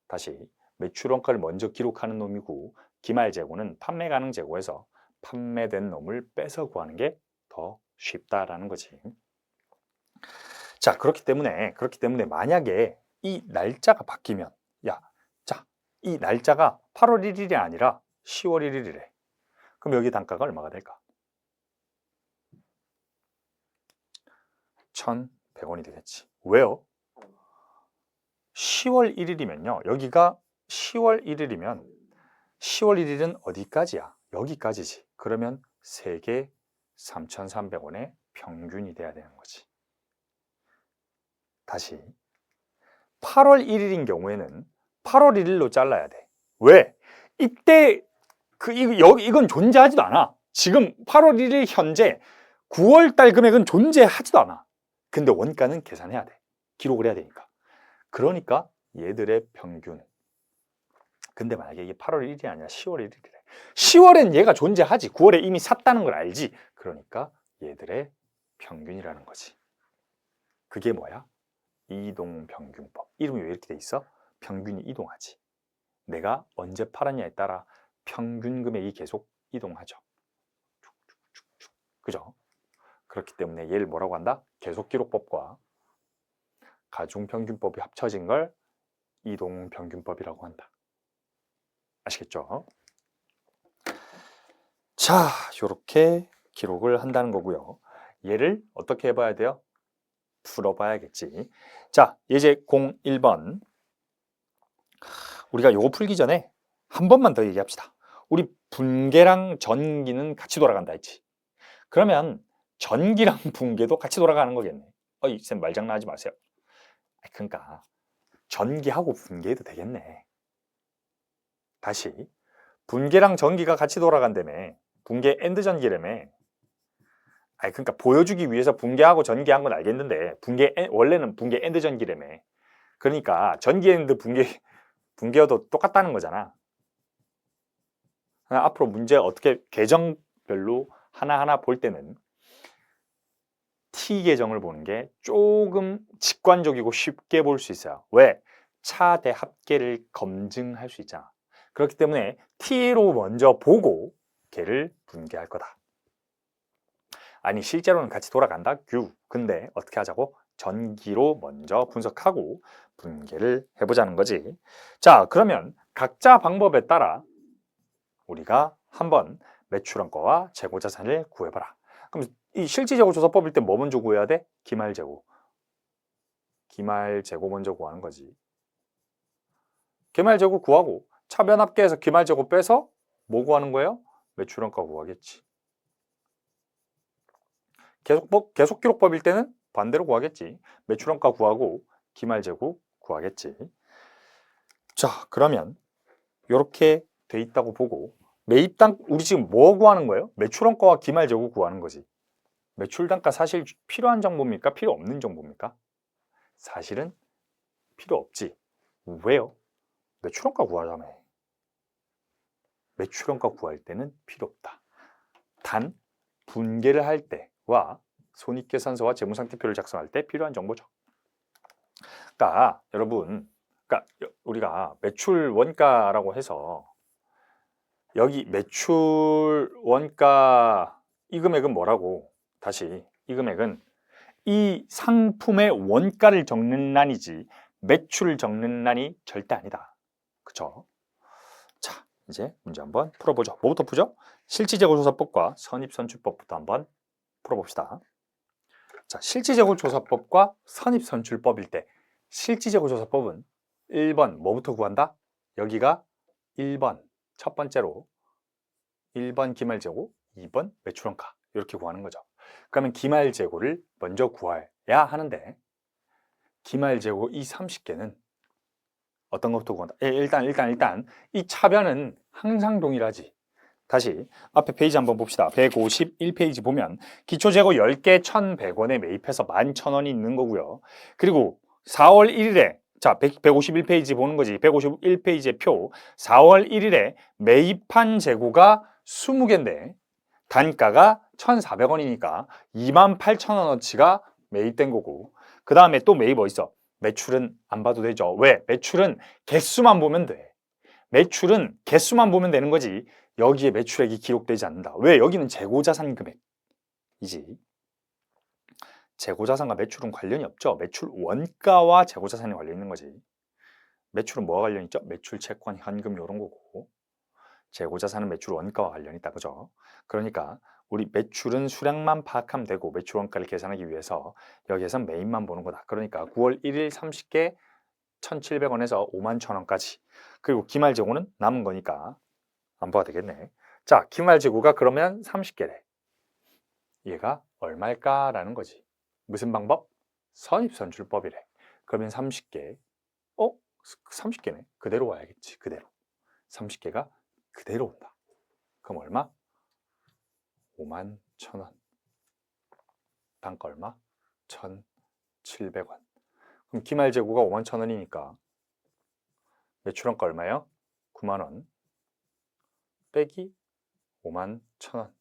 다시 매출원가를 먼저 기록하는 놈이고 기말재고는 판매 가능 재고에서 판매된 놈을 빼서 구하는 게 더 쉽다라는 거지. 자, 그렇기 때문에 만약에 이 날짜가 바뀌면, 이 날짜가 8월 1일이 아니라 10월 1일이래. 그럼 여기 단가가 얼마가 될까? 1,100원이 되겠지. 왜요? 10월 1일이면요. 여기가 10월 1일이면 10월 1일은 어디까지야? 여기까지지. 그러면 3개 3,300원의 평균이 돼야 되는 거지. 다시 8월 1일인 경우에는 8월 1일로 잘라야 돼. 왜? 이때 이건 존재하지도 않아. 지금 8월 1일 현재 9월 달 금액은 존재하지도 않아. 근데 원가는 계산해야 돼. 기록을 해야 되니까. 그러니까 얘들의 평균. 근데 만약에 이게 8월 1일이 아니라 10월 1일이래. 10월엔 얘가 존재하지. 9월에 이미 샀다는 걸 알지. 그러니까 얘들의 평균이라는 거지. 그게 뭐야? 이동평균법. 이름이 왜 이렇게 돼 있어? 평균이 이동하지. 내가 언제 팔았냐에 따라 평균 금액이 계속 이동하죠. 쭉쭉쭉쭉. 그죠? 그렇기 때문에 얘를 뭐라고 한다? 계속기록법과 가중평균법이 합쳐진 걸 이동평균법이라고 한다. 아시겠죠? 자, 이렇게 기록을 한다는 거고요. 얘를 어떻게 해봐야 돼요? 풀어봐야겠지. 자, 예제 01번. 우리가 요거 풀기 전에 한 번만 더 얘기합시다. 우리 분계랑 전기는 같이 돌아간다 했지. 그러면 전기랑 분계도 같이 돌아가는 거겠네. 쌤 말장난하지 마세요. 그러니까 전기하고 분계해도 되겠네. 다시 분계랑 전기가 같이 돌아간다며. 분계 엔드 전기라며. 그러니까 보여주기 위해서 분계하고 전기한 건 알겠는데 원래는 분계 엔드 전기라며. 그러니까 전기 엔드 분계여도 똑같다는 거잖아. 앞으로 문제 어떻게 계정별로 하나하나 볼 때는 T 계정을 보는 게 조금 직관적이고 쉽게 볼 수 있어요. 왜? 차대 합계를 검증할 수 있잖아. 그렇기 때문에 T로 먼저 보고 걔를 분계할 거다. 아니 실제로는 같이 돌아간다? 근데 어떻게 하자고? 전기로 먼저 분석하고 분계를 해보자는 거지. 자, 그러면 각자 방법에 따라 우리가 한번 매출원가와 재고자산을 구해봐라. 그럼 이 실질재고조사법일 때 뭐 먼저 구해야 돼? 기말재고. 기말재고 먼저 구하는 거지. 기말재고 구하고 차변합계에서 기말재고 빼서 뭐 구하는 거예요? 매출원가 구하겠지. 계속기록법일 때는 반대로 구하겠지. 매출원가 구하고 기말재고 구하겠지. 자, 그러면 이렇게 돼 있다고 보고 매입당 우리 지금 뭐 구하는 거예요? 매출원가와 기말재고 구하는 거지. 매출단가 사실 필요한 정보입니까? 필요 없는 정보입니까? 사실은 필요 없지. 왜요? 매출원가 구하자며. 매출원가 구할 때는 필요 없다. 단 분계를 할 때와 손익계산서와 재무상태표를 작성할 때 필요한 정보죠. 그러니까 여러분, 우리가 매출 원가라고 해서 여기 매출 원가 이 금액은 뭐라고? 다시 이 금액은 이 상품의 원가를 적는 란이지 매출을 적는 란이 절대 아니다. 그쵸? 자, 이제 문제 한번 풀어보죠. 뭐부터 푸죠? 실질재고조사법과 선입선출법부터 한번 풀어봅시다. 자, 실질재고조사법과 선입선출법일 때 실질재고조사법은 1번 뭐부터 구한다? 여기가 1번 첫 번째로 1번 기말재고, 2번 매출원가 이렇게 구하는 거죠. 그러면 기말재고를 먼저 구해야 하는데 기말재고 이 30개는 어떤 것부터 구한다? 일단 이 차변은 항상 동일하지. 다시 앞에 페이지 한번 봅시다. 151페이지 보면 기초재고 10개 1,100원에 매입해서 11,000원이 있는 거고요. 그리고 4월 1일에 자 151페이지 보는 거지. 151페이지의 표 4월 1일에 매입한 재고가 20개인데 단가가 1,400원이니까 28,000원어치가 매입된 거고 그 다음에 또 매입 어딨어? 매출은 안 봐도 되죠. 왜? 매출은 개수만 보면 돼. 매출은 개수만 보면 되는 거지 여기에 매출액이 기록되지 않는다. 왜? 여기는 재고자산 금액이지. 재고자산과 매출은 관련이 없죠. 매출 원가와 재고자산이 관련 있는 거지. 매출은 뭐와 관련 있죠? 매출, 채권, 현금 이런 거고 재고자산은 매출 원가와 관련이 있다. 그죠? 그러니까 우리 매출은 수량만 파악하면 되고 매출 원가를 계산하기 위해서 여기에선 매입만 보는 거다. 그러니까 9월 1일 30개 1,700원에서 51,000원까지 그리고 기말재고는 남은 거니까 안 봐도 되겠네. 자, 기말재고가 그러면 30개래. 얘가 얼마일까라는 거지. 무슨 방법? 선입선출법이래. 그러면 30개. 30개네. 그대로 와야겠지. 그대로. 30개가 그대로 온다. 그럼 얼마? 51,000원. 단가 얼마? 1,700원. 그럼 기말재고가 51,000원이니까 매출원가 얼마예요? 9만원. 빼기 51,000원.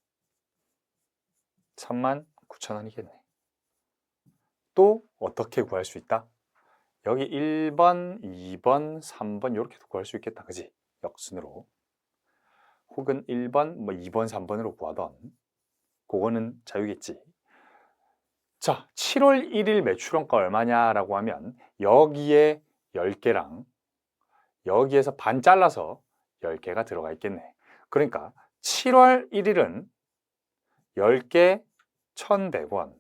39,000원이겠네. 또 어떻게 구할 수 있다? 여기 1번, 2번, 3번 이렇게도 구할 수 있겠다. 그지? 역순으로. 혹은 1번, 뭐 2번, 3번으로 구하던 그거는 자유겠지. 자, 7월 1일 매출원가 얼마냐라고 하면 여기에 10개랑 여기에서 반 잘라서 10개가 들어가 있겠네. 그러니까 7월 1일은 10개 1,100원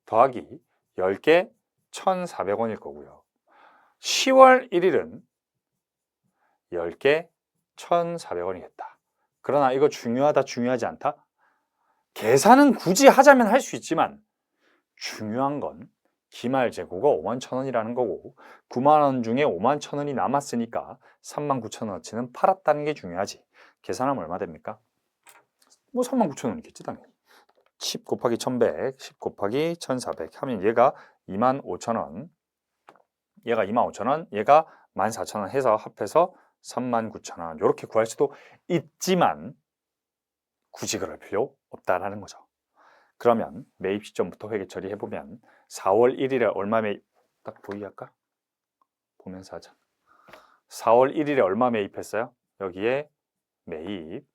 더하기 10개 1,400원일 거고요. 10월 1일은 10개 1,400원이겠다. 그러나 이거 중요하다, 중요하지 않다? 계산은 굳이 하자면 할 수 있지만 중요한 건 기말 재고가 51,000원이라는 거고 90,000원 중에 51,000원이 남았으니까 39,000원어치는 팔았다는 게 중요하지. 계산하면 얼마 됩니까? 뭐 39,000원이겠지 당연히. 10 곱하기 1,100, 10 곱하기 1,400 하면 얘가 25,000원, 얘가 25,000원, 얘가 14,000원 해서 합해서 39,000원 이렇게 구할 수도 있지만 굳이 그럴 필요 없다라는 거죠. 그러면 매입 시점부터 회계 처리해보면 4월 1일에 얼마 매입, 딱 보이게 할까? 보면서 하자. 4월 1일에 얼마 매입했어요? 여기에 매입,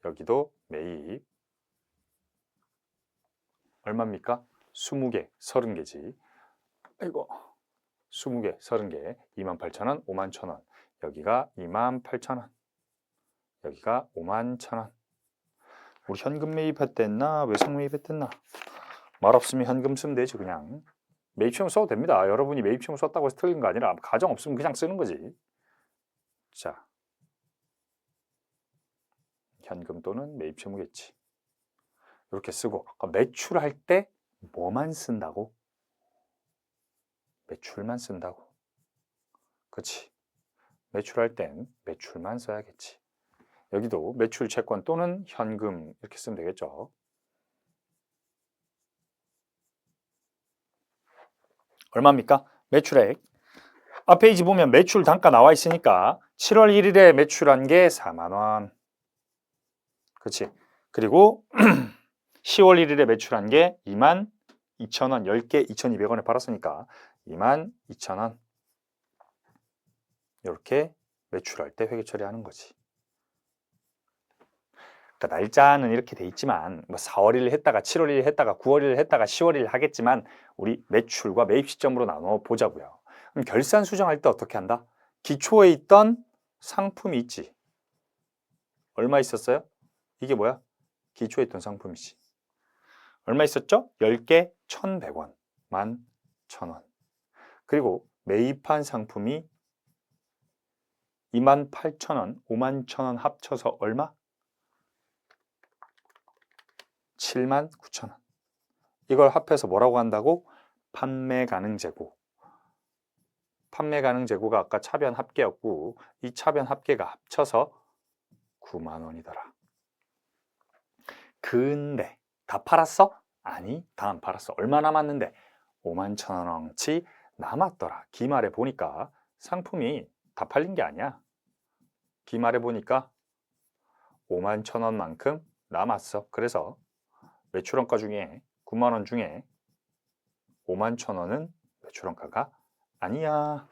여기도 매입. 얼마입니까? 20개, 30개지. 아이고, 20개, 30개, 28,000원, 51,000원. 여기가 28,000원. 여기가 51,000원. 우리 현금 매입했댔나? 외상 매입했댔나? 말 없으면 현금 쓰면 되지 그냥. 매입시험 써도 됩니다. 여러분이 매입시험 썼다고 해서 틀린 거 아니라 가정 없으면 그냥 쓰는 거지. 자, 현금 또는 매입시험이겠지. 이렇게 쓰고 매출할 때 뭐만 쓴다고? 매출만 쓴다고. 그렇지. 매출할 땐 매출만 써야겠지. 여기도 매출 채권 또는 현금 이렇게 쓰면 되겠죠. 얼마입니까? 매출액. 앞 페이지 보면 매출 단가 나와 있으니까 7월 1일에 매출한 게 4만 원. 그렇지. 그리고 10월 1일에 매출한 게 22,000원, 10개 2,200원에 팔았으니까 22,000원. 이렇게 매출할 때 회계 처리하는 거지. 그러니까 날짜는 이렇게 돼 있지만 뭐 4월 1일 했다가 7월 1일 했다가 9월 1일 했다가 10월 1일 하겠지만 우리 매출과 매입 시점으로 나눠 보자고요. 그럼 결산 수정할 때 어떻게 한다? 기초에 있던 상품이 있지. 얼마 있었어요? 이게 뭐야? 기초에 있던 상품이지. 얼마 있었죠? 10개 1,100원, 11,000원. 그리고 매입한 상품이 28,000원, 51,000원 합쳐서 얼마? 79,000원. 이걸 합해서 뭐라고 한다고? 판매 가능 재고. 판매 가능 재고가 아까 차변 합계였고 이 차변 합계가 합쳐서 9만 원이더라. 근데 다 팔았어? 아니, 다 안 팔았어. 얼마 남았는데? 51,000원어치 남았더라. 기말에 보니까 상품이 다 팔린 게 아니야. 기말에 보니까 51,000원만큼 남았어. 그래서 매출원가 중에 9만 원 중에 51,000원은 매출원가가 아니야.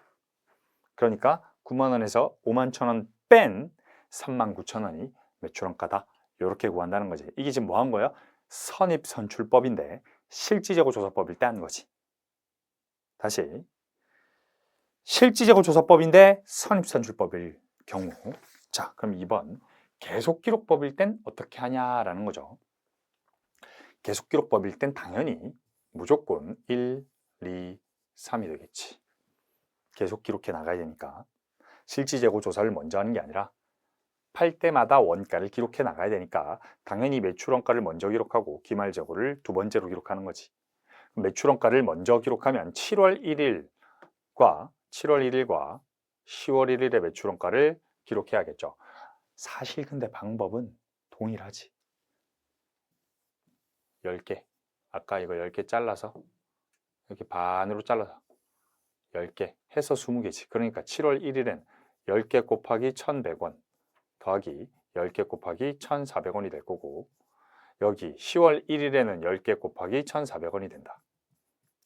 그러니까 9만 원에서 51,000원 뺀 39,000원이 매출원가다. 이렇게 구한다는 거지. 이게 지금 뭐 한 거예요? 선입선출법인데 실지재고조사법일 때 한 거지. 다시 실지재고조사법인데 선입선출법일 경우. 자, 그럼 2번 계속기록법일 땐 어떻게 하냐라는 거죠. 계속기록법일 땐 당연히 무조건 1, 2, 3이 되겠지. 계속 기록해 나가야 되니까 실지재고 조사를 먼저 하는 게 아니라 팔 때마다 원가를 기록해 나가야 되니까 당연히 매출원가를 먼저 기록하고 기말재고를 두 번째로 기록하는 거지. 매출원가를 먼저 기록하면 7월 1일과 10월 1일의 매출원가를 기록해야겠죠. 사실 근데 방법은 동일하지. 10개. 아까 이거 10개 잘라서 이렇게 반으로 잘라서 10개 해서 20개지. 그러니까 7월 1일엔 10개 곱하기 1,100원 더하기 10개 곱하기 1,400원이 될 거고 여기 10월 1일에는 10개 곱하기 1,400원이 된다.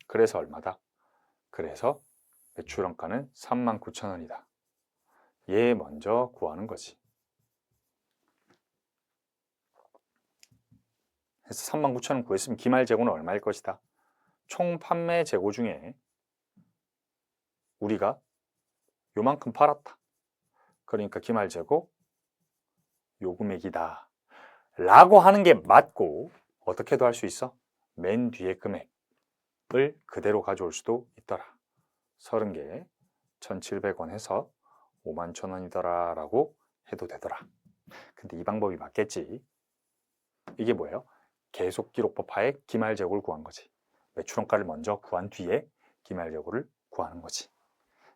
그래서 얼마다? 그래서 매출원가는 39,000원이다. 얘 먼저 구하는 거지. 그래서 39,000원 구했으면 기말 재고는 얼마일 것이다? 총 판매 재고 중에 우리가 요만큼 팔았다. 그러니까 기말 재고 요 금액이다 라고 하는 게 맞고, 어떻게도 할 수 있어? 맨 뒤에 금액을 그대로 가져올 수도 있더라. 30개 1,700원 해서 51,000원이더라 라고 해도 되더라. 근데 이 방법이 맞겠지. 이게 뭐예요? 계속기록법하에 기말재고를 구한 거지. 매출원가를 먼저 구한 뒤에 기말재고를 구하는 거지.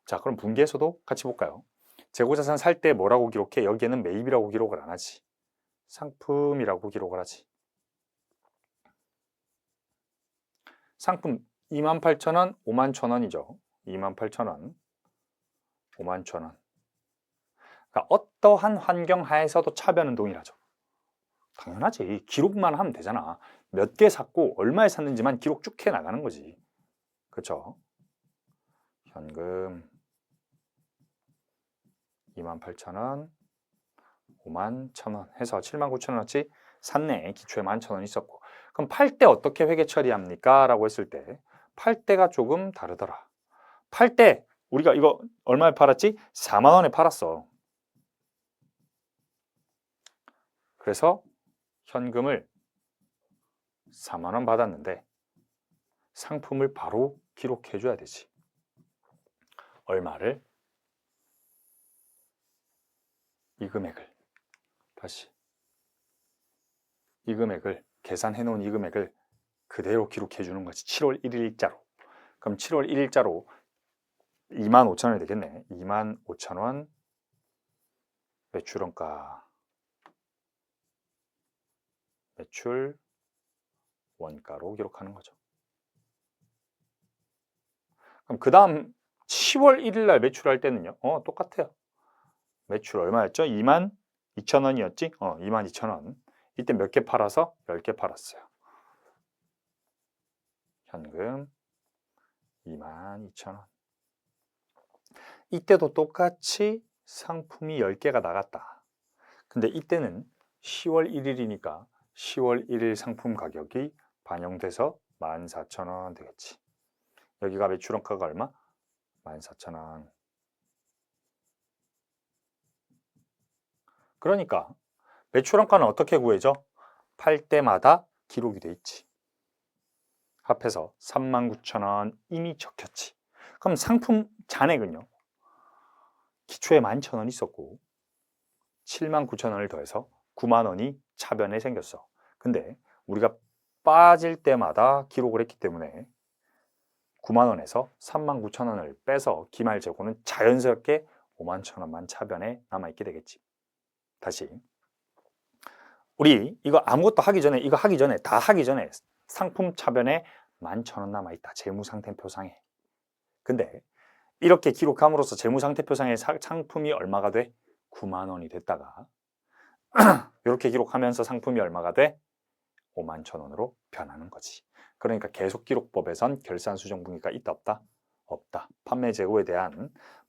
자, 그럼 분기에서도 같이 볼까요? 재고자산 살 때 뭐라고 기록해? 여기에는 매입이라고 기록을 안 하지. 상품이라고 기록을 하지. 상품 28,000원, 51,000원이죠. 28,000원, 51,000원. 그러니까 어떠한 환경 하에서도 차변은 동일하죠. 당연하지. 기록만 하면 되잖아. 몇 개 샀고 얼마에 샀는지만 기록 쭉 해 나가는 거지. 그렇죠? 현금 28,000원, 51,000원 해서 79,000원어치 샀네. 기초에 11,000원 있었고. 그럼 팔 때 어떻게 회계 처리합니까? 라고 했을 때 팔 때가 조금 다르더라. 팔 때 우리가 이거 얼마에 팔았지? 4만 원에 팔았어. 그래서 현금을 4만 원 받았는데 상품을 바로 기록해 줘야 되지. 얼마를? 이 금액을 다시 이 금액을 계산해 놓은 이 금액을 그대로 기록해 주는 거지. 7월 1일자로. 그럼 7월 1일자로 25,000원이 되겠네. 25,000원 매출원가, 매출 원가로 기록하는 거죠. 그럼 그 다음 10월 1일 날 매출할 때는요? 똑같아요. 매출 얼마였죠? 22,000원이었지? 22,000원. 이때 몇 개 팔아서? 10개 팔았어요. 현금 22,000원. 이때도 똑같이 상품이 10개가 나갔다. 근데 이때는 10월 1일이니까 10월 1일 상품 가격이 반영돼서 14,000원 되겠지. 여기가 매출원가가 얼마? 14,000원. 그러니까 매출원가는 어떻게 구해져? 팔 때마다 기록이 돼 있지. 합해서 39,000원 이미 적혔지. 그럼 상품 잔액은요? 기초에 11,000원 있었고 79,000원을 더해서 9만 원이 차변에 생겼어. 근데 우리가 빠질 때마다 기록을 했기 때문에 9만 원에서 39,000원을 빼서 기말 재고는 자연스럽게 51,000원만 차변에 남아있게 되겠지. 다시 우리 이거 아무것도 하기 전에, 이거 하기 전에, 다 하기 전에 상품 차변에 11,000원 남아있다. 재무상태표상에. 근데 이렇게 기록함으로써 재무상태표상에 상품이 얼마가 돼? 9만 원이 됐다가 이렇게 기록하면서 상품이 얼마가 돼? 51,000원으로 변하는 거지. 그러니까 계속기록법에선 결산수정분기가 있다 없다? 없다.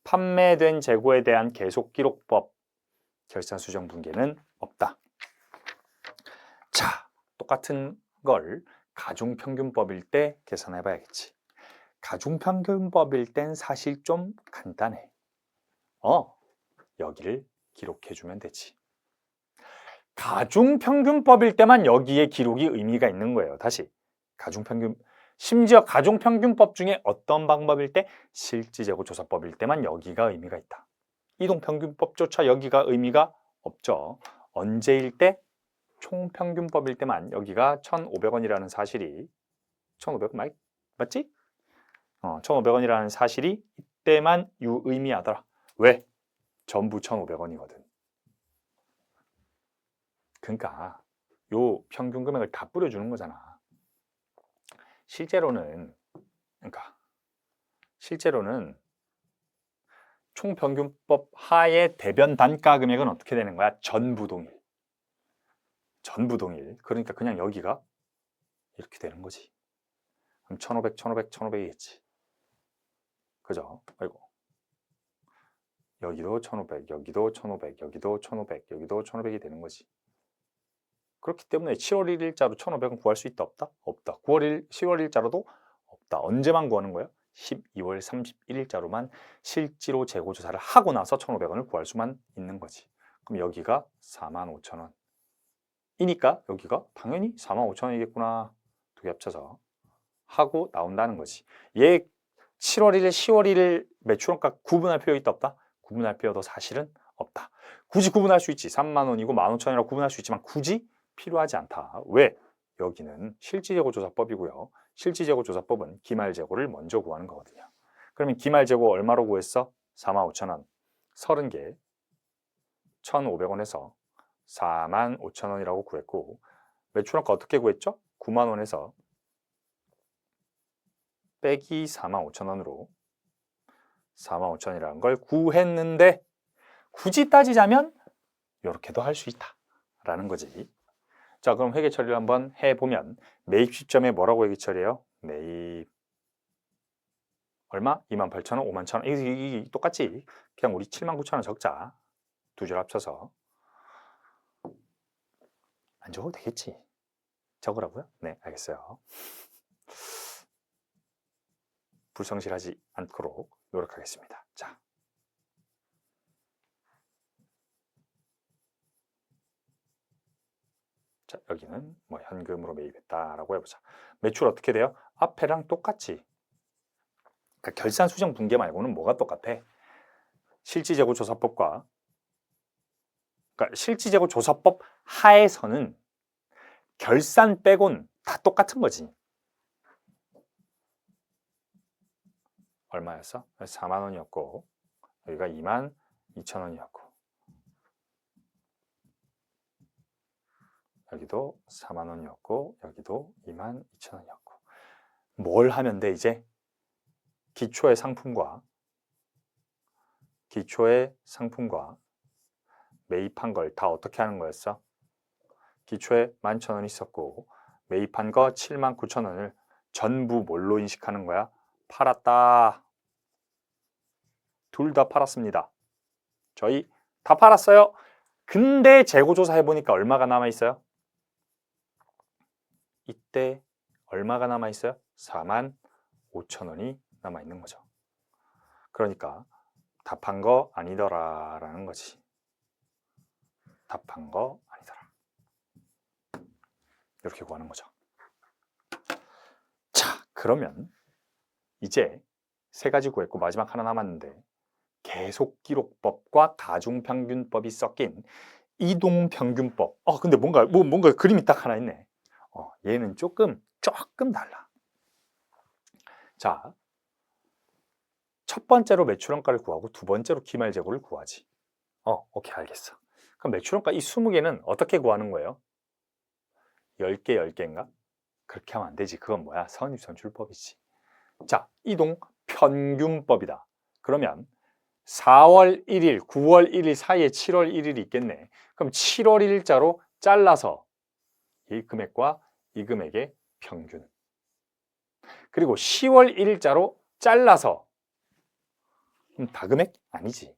판매된 재고에 대한 계속기록법 결산수정분기는 없다. 자, 똑같은 걸 가중평균법일 때 계산해 봐야겠지. 가중평균법일 땐 사실 좀 간단해. 여기를 기록해 주면 되지. 가중평균법일 때만 여기에 기록이 의미가 있는 거예요. 다시 가중평균, 심지어 가중평균법 중에 어떤 방법일 때? 실지재고조사법일 때만 여기가 의미가 있다. 이동평균법조차 여기가 의미가 없죠. 언제일 때? 총평균법일 때만 여기가 1,500원이라는 사실이 1,500원 맞지? 1,500원이라는 사실이 이때만 유의미하더라. 왜? 전부 1,500원이거든. 그러니까 요 평균 금액을 다 뿌려주는 거잖아. 실제로는 총평균법 하에 대변 단가 금액은 어떻게 되는 거야? 전부 동일. 그러니까 그냥 여기가 이렇게 되는 거지. 그럼 1500, 1500, 1500이겠지. 그죠? 아이고. 여기도 1500, 여기도 1500, 여기도 1500, 여기도 1500이 되는 거지. 그렇기 때문에 7월 1일자로 1500은 구할 수 있다, 없다? 없다. 10월 1일자로도 없다. 언제만 구하는 거야? 12월 31일자로만 실제로 재고조사를 하고 나서 1,500원을 구할 수만 있는 거지. 그럼 여기가 45,000원 이니까 여기가 당연히 45,000원이겠구나. 두 개 합쳐서 하고 나온다는 거지. 얘 7월 1일, 10월 1일 매출원가 구분할 필요 있다, 없다? 구분할 필요도 사실은 없다. 굳이 구분할 수 있지. 30,000원이고 15,000원이라고 구분할 수 있지만 굳이 필요하지 않다. 왜? 여기는 실질재고조사법이고요. 실질재고조사법은 기말재고를 먼저 구하는 거거든요. 그러면 기말재고 얼마로 구했어? 45,000원 30개 1,500원에서 45,000원이라고 구했고 매출원가 어떻게 구했죠? 90,000원에서 빼기 45,000원으로 45,000원이라는 걸 구했는데 굳이 따지자면 이렇게도 할 수 있다 라는 거지. 자, 그럼 회계 처리를 한번 해보면 매입 시점에 뭐라고 회계 처리해요? 매입 얼마? 28,000원, 51,000원. 이게 똑같지. 그냥 우리 79,000원 적자. 두 줄 합쳐서. 안 적어도 되겠지. 적으라고요? 네, 알겠어요. 불성실하지 않도록 노력하겠습니다. 자. 자, 여기는 뭐 현금으로 매입했다라고 해보자. 매출 어떻게 돼요? 앞에랑 똑같지. 그러니까 결산 수정 분계 말고는 뭐가 똑같아? 실질재고조사법과 그러니까 실질재고조사법 하에서는 결산 빼곤 다 똑같은 거지. 얼마였어? 40,000원이었고 여기가 22,000원이었고 여기도 40,000원이었고 여기도 22,000원이었고 뭘 하면 돼 이제? 기초의 상품과 매입한 걸 다 어떻게 하는 거였어? 기초에 11,000원 있었고 매입한 거 79,000원을 전부 뭘로 인식하는 거야? 팔았다. 둘 다 팔았습니다. 저희 다 팔았어요. 근데 재고조사 해보니까 얼마가 남아있어요? 이때 얼마가 남아있어요? 45,000원이 남아있는 거죠. 그러니까 답한 거 아니더라 라는 거지. 답한 거 아니더라. 이렇게 구하는 거죠. 자, 그러면 이제 세 가지 구했고 마지막 하나 남았는데 계속기록법과 가중평균법이 섞인 이동평균법. 근데 뭔가 그림이 딱 하나 있네. 얘는 조금 달라. 자, 첫 번째로 매출원가를 구하고 두 번째로 기말재고를 구하지. 오케이, 알겠어. 그럼 매출원가 이 20개는 어떻게 구하는 거예요? 10개, 10개인가? 그렇게 하면 안 되지. 그건 뭐야? 선입선출법이지. 자, 이동평균법이다. 그러면 4월 1일, 9월 1일 사이에 7월 1일이 있겠네. 그럼 7월 1일자로 잘라서 이 금액과 이 금액의 평균. 그리고 10월 1일자로 잘라서 다 금액? 아니지.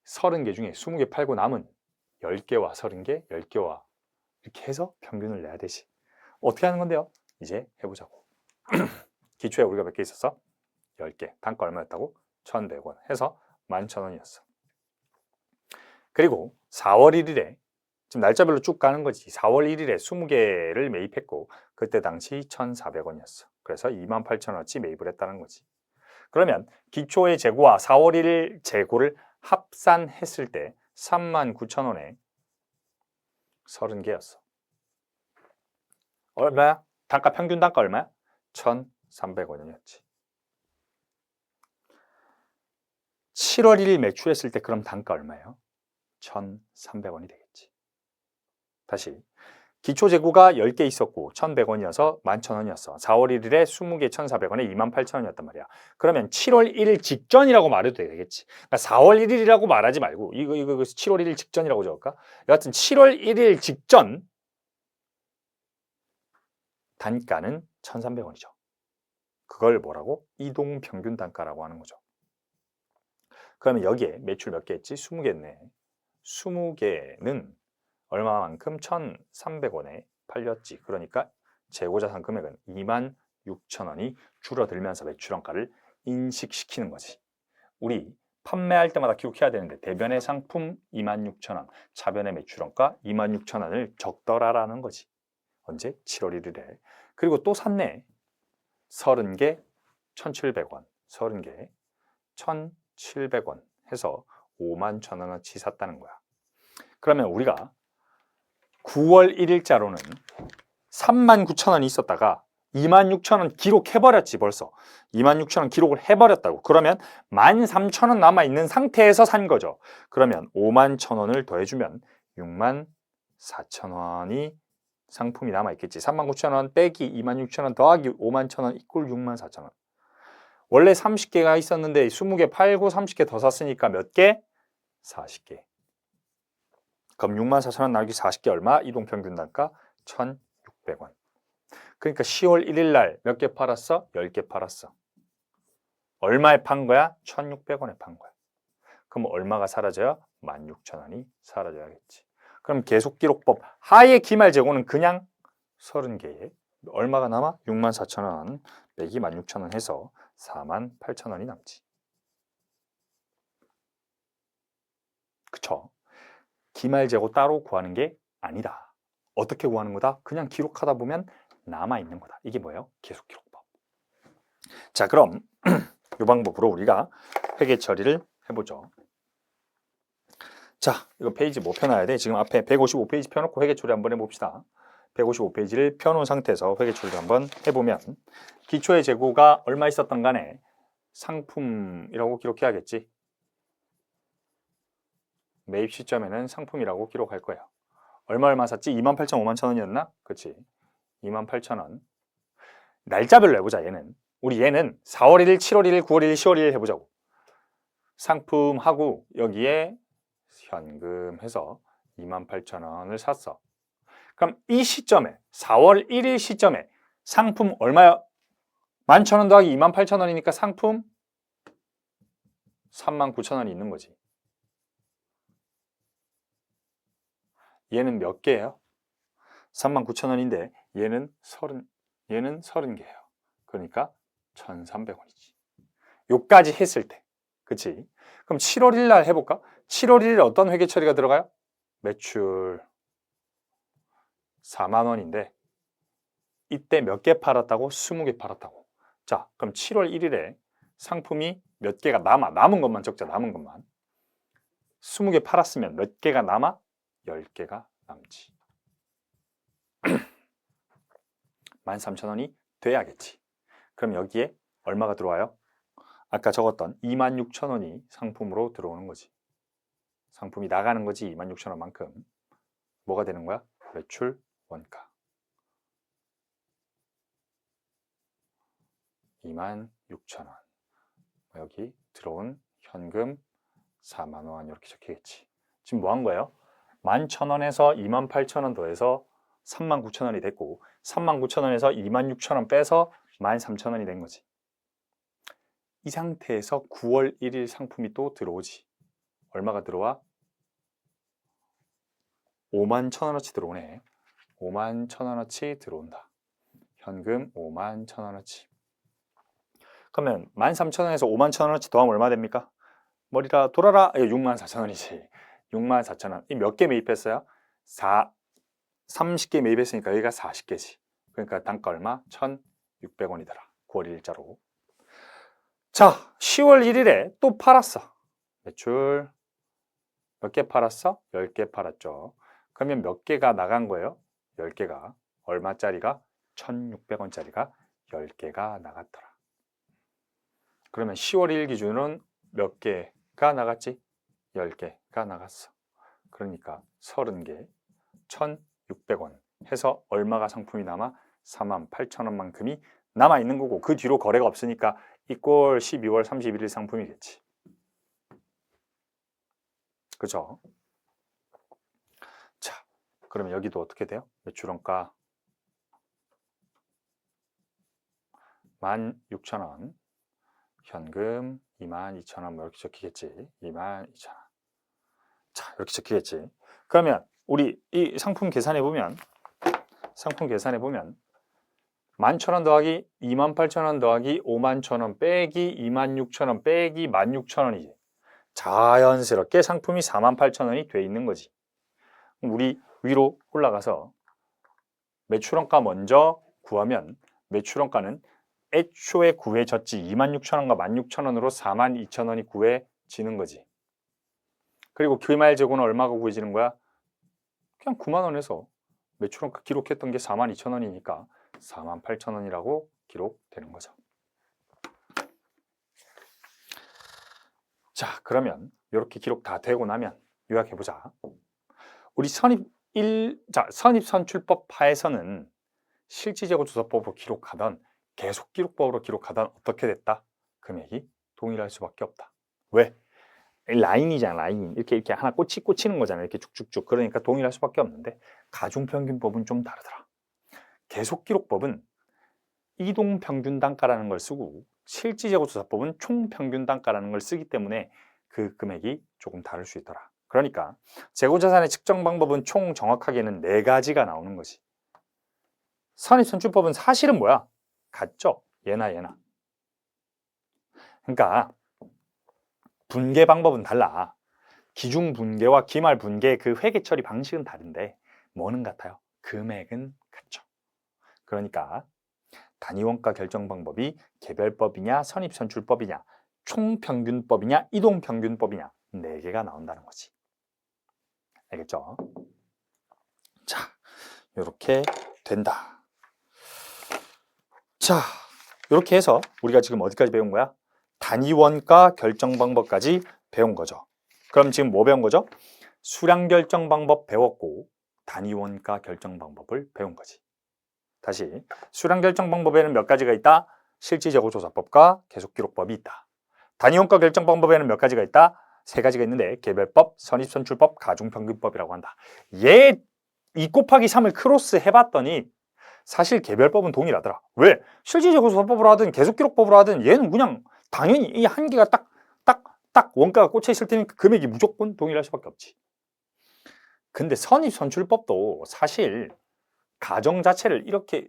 30개 중에 20개 팔고 남은 10개와 30개, 10개와 이렇게 해서 평균을 내야 되지. 어떻게 하는 건데요? 이제 해보자고. 기초에 우리가 몇 개 있었어? 10개. 단가 얼마였다고? 1,100원 해서 11,000원이었어. 그리고 4월 1일에 지금 날짜별로 쭉 가는 거지. 4월 1일에 20개를 매입했고 그때 당시 1,400원이었어. 그래서 28,000원어치 매입을 했다는 거지. 그러면 기초의 재고와 4월 1일 재고를 합산했을 때 39,000원에 30개였어. 얼마야? 단가 평균 단가 얼마야? 1,300원이었지. 7월 1일 매출했을 때 그럼 단가 얼마예요? 1,300원이 되겠지. 다시 기초 재고가 10개 있었고 1,100원이어서 11,000원이었어. 4월 1일에 20개 1,400원에 28,000원이었단 말이야. 그러면 7월 1일 직전이라고 말해도 되겠지. 그러니까 4월 1일이라고 말하지 말고 이거 7월 1일 직전이라고 적을까? 여하튼 7월 1일 직전 단가는 1,300원이죠. 그걸 뭐라고? 이동 평균 단가라고 하는 거죠. 그러면 여기에 매출 몇 개 했지? 20개였네. 20개는 얼마만큼? 1,300원에 팔렸지. 그러니까 재고자산 금액은 26,000원이 줄어들면서 매출원가를 인식시키는 거지. 우리 판매할 때마다 기록해야 되는데 대변의 상품 26,000원, 차변의 매출원가 26,000원을 적더라라는 거지. 언제? 7월 1일에. 그리고 또 샀네. 30개 1,700원, 30개 1,700원 해서 51,000원어치 샀다는 거야. 그러면 우리가 9월 1일자로는 39,000원이 있었다가 26,000원 기록해버렸지 벌써. 26,000원 기록을 해버렸다고. 그러면 13,000원 남아있는 상태에서 산 거죠. 그러면 51,000원을 더해주면 64,000원이 상품이 남아있겠지. 39,000원 빼기 26,000원 더하기 51,000원 이꼴 64,000원. 원래 30개가 있었는데 20개 팔고 30개 더 샀으니까 몇 개? 40개. 그럼 64,000원 나누기 40개 얼마? 이동평균 단가 1,600원. 그러니까 10월 1일 날 몇 개 팔았어? 10개 팔았어. 얼마에 판 거야? 1,600원에 판 거야. 그럼 얼마가 사라져요? 16,000원이 사라져야겠지. 그럼 계속기록법 하의 기말 재고는 그냥 30개에 얼마가 남아? 64,000원 빼기 16,000원 해서 48,000원이 남지. 그쵸? 기말 재고 따로 구하는 게 아니다. 어떻게 구하는 거다? 그냥 기록하다 보면 남아있는 거다. 이게 뭐예요? 계속기록법. 자, 그럼 이 방법으로 우리가 회계 처리를 해보죠. 자, 이거 페이지 뭐 펴놔야 돼? 지금 앞에 155페이지 펴놓고 회계 처리 한번 해봅시다. 155페이지를 펴놓은 상태에서 회계 처리를 한번 해보면 기초의 재고가 얼마 있었던 간에 상품이라고 기록해야겠지. 매입 시점에는 상품이라고 기록할 거예요. 얼마 샀지? 28,000원, 51,000원이었나? 그치? 28,000원. 날짜별로 해보자, 얘는. 우리 얘는 4월 1일, 7월 1일, 9월 1일, 10월 1일 해보자고. 상품하고 여기에 현금 해서 28,000원을 샀어. 그럼 이 시점에 4월 1일 시점에 상품 얼마야? 11,000원 더하기 28,000원이니까 상품 39,000원이 있는 거지. 얘는 몇 개예요? 39,000원인데 얘는 30개예요. 그러니까 1,300원이지. 요까지 했을 때. 그치? 그럼 7월 1일 날 해볼까? 7월 1일에 어떤 회계 처리가 들어가요? 매출 4만 원인데 이때 몇 개 팔았다고? 20개 팔았다고. 자, 그럼 7월 1일에 상품이 몇 개가 남은 것만 적자. 남은 것만 20개 팔았으면 몇 개가 남아? 10개가 남지. 13,000원이 돼야겠지. 그럼 여기에 얼마가 들어와요? 아까 적었던 26,000원이 상품으로 들어오는 거지. 상품이 나가는 거지. 26,000원만큼. 뭐가 되는 거야? 매출 원가. 26,000원. 여기 들어온 현금 4만 원 이렇게 적히겠지. 지금 뭐 한 거예요? 11,000원에서 28,000원 더해서 39,000원이 됐고 39,000원에서 26,000원 빼서 13,000원이 된 거지. 이 상태에서 9월 1일 상품이 또 들어오지. 얼마가 들어와? 51,000원어치 들어오네. 51,000원어치 들어온다. 현금 51,000원어치. 그러면 13,000원에서 51,000원어치 더하면 얼마 됩니까? 머리라 돌아라. 64,000원이지. 64,000원. 이 몇 개 매입했어요? 30개 매입했으니까 여기가 40개지. 그러니까 단가 얼마? 1,600원이더라. 9월 1일자로. 자, 10월 1일에 또 팔았어. 매출 몇 개 팔았어? 10개 팔았죠. 그러면 몇 개가 나간 거예요? 10개가. 얼마짜리가? 1,600원짜리가 10개가 나갔더라. 그러면 10월 1일 기준으로는 몇 개가 나갔지? 10개가 나갔어. 그러니까 30개, 1,600원 해서 얼마가 상품이 남아? 48,000원만큼이 남아있는 거고 그 뒤로 거래가 없으니까 이꼴 12월 31일 상품이겠지. 그죠? 자, 그러면 여기도 어떻게 돼요? 매출원가 16,000원, 현금 22,000원 뭐 이렇게 적히겠지. 22,000원. 자, 이렇게 적히겠지. 그러면 우리 이 상품 계산해 보면 11,000원 더하기 28,000원 더하기 51,000원 빼기 26,000원 빼기 16,000원이지. 자연스럽게 상품이 48,000원이 돼 있는 거지. 우리 위로 올라가서 매출원가 먼저 구하면 매출원가는 애초에 구해졌지. 26,000원과 16,000원으로 42,000원이 구해지는 거지. 그리고 기말 재고는 얼마가 구해지는 거야? 그냥 9만 원에서 매출원가 기록했던 게 42,000원이니까 48,000원이라고 기록되는 거죠. 자, 그러면 이렇게 기록 다 되고 나면 요약해 보자. 우리 선입선출법 하에서는 실질재고조사법으로 기록하던 계속기록법으로 기록하던 어떻게 됐다? 금액이 동일할 수밖에 없다. 왜? 라인이잖아, 라인. 이렇게 하나 꽂히는 거잖아. 이렇게 쭉쭉쭉. 그러니까 동일할 수밖에 없는데 가중평균법은 좀 다르더라. 계속기록법은 이동평균단가라는 걸 쓰고 실질재고조사법은 총평균단가라는 걸 쓰기 때문에 그 금액이 조금 다를 수 있더라. 그러니까 재고자산의 측정 방법은 총 정확하게는 4가지가 나오는 거지. 선입선출법은 사실은 뭐야? 같죠? 얘나. 그러니까 분계 방법은 달라. 기중 분계와 기말 분계 그 회계 처리 방식은 다른데 뭐는 같아요? 금액은 같죠. 그러니까 단위원가 결정 방법이 개별법이냐 선입선출법이냐 총평균법이냐 이동평균법이냐 4개가 나온다는 거지. 알겠죠? 자, 이렇게 된다. 자, 이렇게 해서 우리가 지금 어디까지 배운 거야? 단위원가 결정 방법까지 배운 거죠. 그럼 지금 뭐 배운 거죠? 수량 결정 방법 배웠고 단위원가 결정 방법을 배운 거지. 다시 수량 결정 방법에는 몇 가지가 있다? 실질재고조사법과 계속기록법이 있다. 단위원가 결정 방법에는 몇 가지가 있다? 3가지가 있는데 개별법, 선입선출법, 가중평균법이라고 한다. 얘 2 곱하기 3을 크로스 해봤더니 사실 개별법은 동일하더라. 왜? 실질재고조사법으로 하든 계속기록법으로 하든 얘는 그냥 당연히 이 한 개가 딱 원가가 꽂혀 있을 테니까 금액이 무조건 동일할 수밖에 없지. 근데 선입선출법도 사실 가정 자체를 이렇게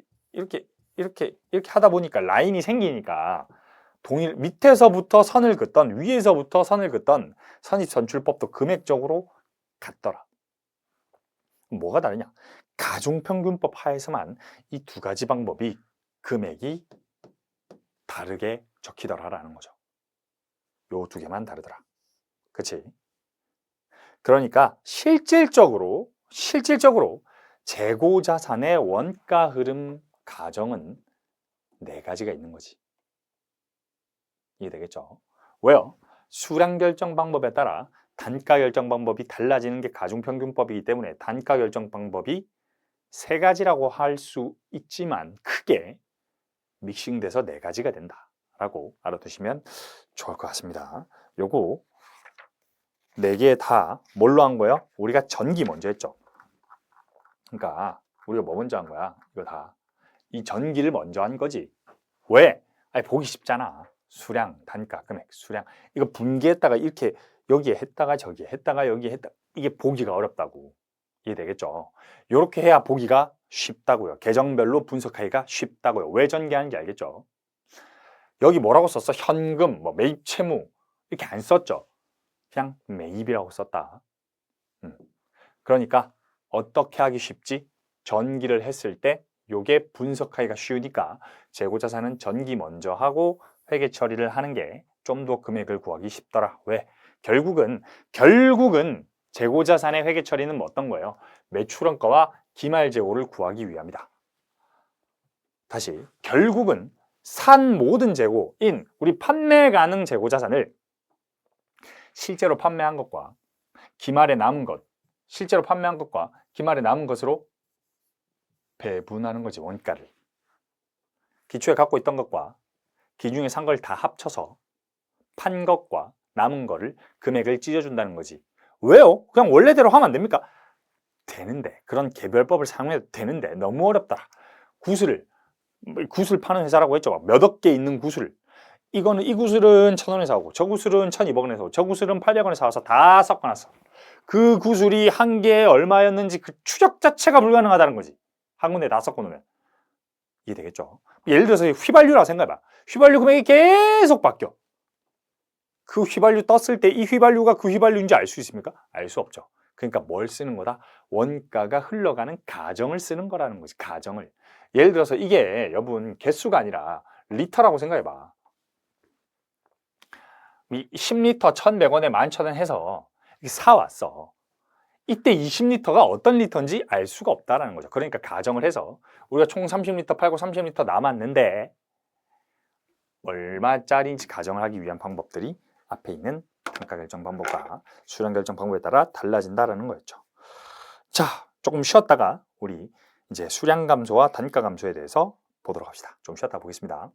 하다 보니까 라인이 생기니까 밑에서부터 선을 긋던 위에서부터 선을 긋던 선입선출법도 금액적으로 같더라. 뭐가 다르냐? 가중평균법 하에서만 이 2가지 방법이 금액이 다르게 적히더라라는 거죠. 요 2개만 다르더라. 그치? 그러니까 실질적으로 재고자산의 원가 흐름 가정은 4가지가 있는 거지. 이해되겠죠? 왜요? 수량 결정 방법에 따라 단가 결정 방법이 달라지는 게 가중평균법이기 때문에 단가 결정 방법이 3가지라고 할 수 있지만 크게 믹싱돼서 4가지가 된다라고 알아두시면 좋을 것 같습니다. 요거 4개 다 뭘로 한 거예요? 우리가 전기 먼저 했죠. 그러니까 우리가 뭐 먼저 한 거야? 이거 다 이 전기를 먼저 한 거지. 왜? 아니 보기 쉽잖아. 수량, 단가, 금액, 수량. 이거 분기했다가 이렇게 여기에 했다가 저기에 했다가 여기에 했다. 이게 보기가 어렵다고. 이해되겠죠? 이렇게 해야 보기가 쉽다고요. 계정별로 분석하기가 쉽다고요. 왜 전개하는 게 알겠죠? 여기 뭐라고 썼어? 현금, 뭐 매입 채무 이렇게 안 썼죠? 그냥 매입이라고 썼다. 그러니까 어떻게 하기 쉽지? 전기를 했을 때 요게 분석하기가 쉬우니까 재고자산은 전기 먼저 하고 회계 처리를 하는 게 좀 더 금액을 구하기 쉽더라. 왜? 결국은 재고자산의 회계 처리는 뭐 어떤 거예요? 매출원가와 기말재고를 구하기 위함이다. 다시 결국은 산 모든 재고인 우리 판매 가능 재고자산을 실제로 판매한 것과 기말에 남은 것, 실제로 판매한 것과 기말에 남은 것으로 배분하는 거지, 원가를. 기초에 갖고 있던 것과 기중에 산 걸 다 합쳐서 판 것과 남은 거를 금액을 찢어준다는 거지. 왜요? 그냥 원래대로 하면 안 됩니까? 되는데, 그런 개별법을 사용해도 되는데 너무 어렵더라. 구슬을 구슬 파는 회사라고 했죠. 몇억 개 있는 구슬. 이거는 이 구슬은 1,000원에 사오고 저 구슬은 1,200원에 사오고 저 구슬은 800원에 사와서 다 섞어놨어. 그 구슬이 한 개에 얼마였는지 그 추적 자체가 불가능하다는 거지. 한 군데 다 섞어놓으면. 이해되겠죠? 예를 들어서 휘발유라고 생각해봐. 휘발유 금액이 계속 바뀌어. 그 휘발유 떴을 때 이 휘발유가 그 휘발유인지 알 수 있습니까? 알 수 없죠. 그러니까 뭘 쓰는 거다? 원가가 흘러가는 가정을 쓰는 거라는 거지. 가정을. 예를 들어서 이게 여러분 개수가 아니라 리터라고 생각해봐. 10리터 1,100원에 11,000원 해서 사왔어. 이때 20리터가 어떤 리터인지 알 수가 없다는 거죠. 그러니까 가정을 해서 우리가 총 30리터 팔고 30리터 남았는데 얼마짜리인지 가정을 하기 위한 방법들이 앞에 있는 단가 결정 방법과 수량 결정 방법에 따라 달라진다라는 거였죠. 자, 조금 쉬었다가 우리 이제 수량 감소와 단가 감소에 대해서 보도록 합시다. 좀 쉬었다 보겠습니다.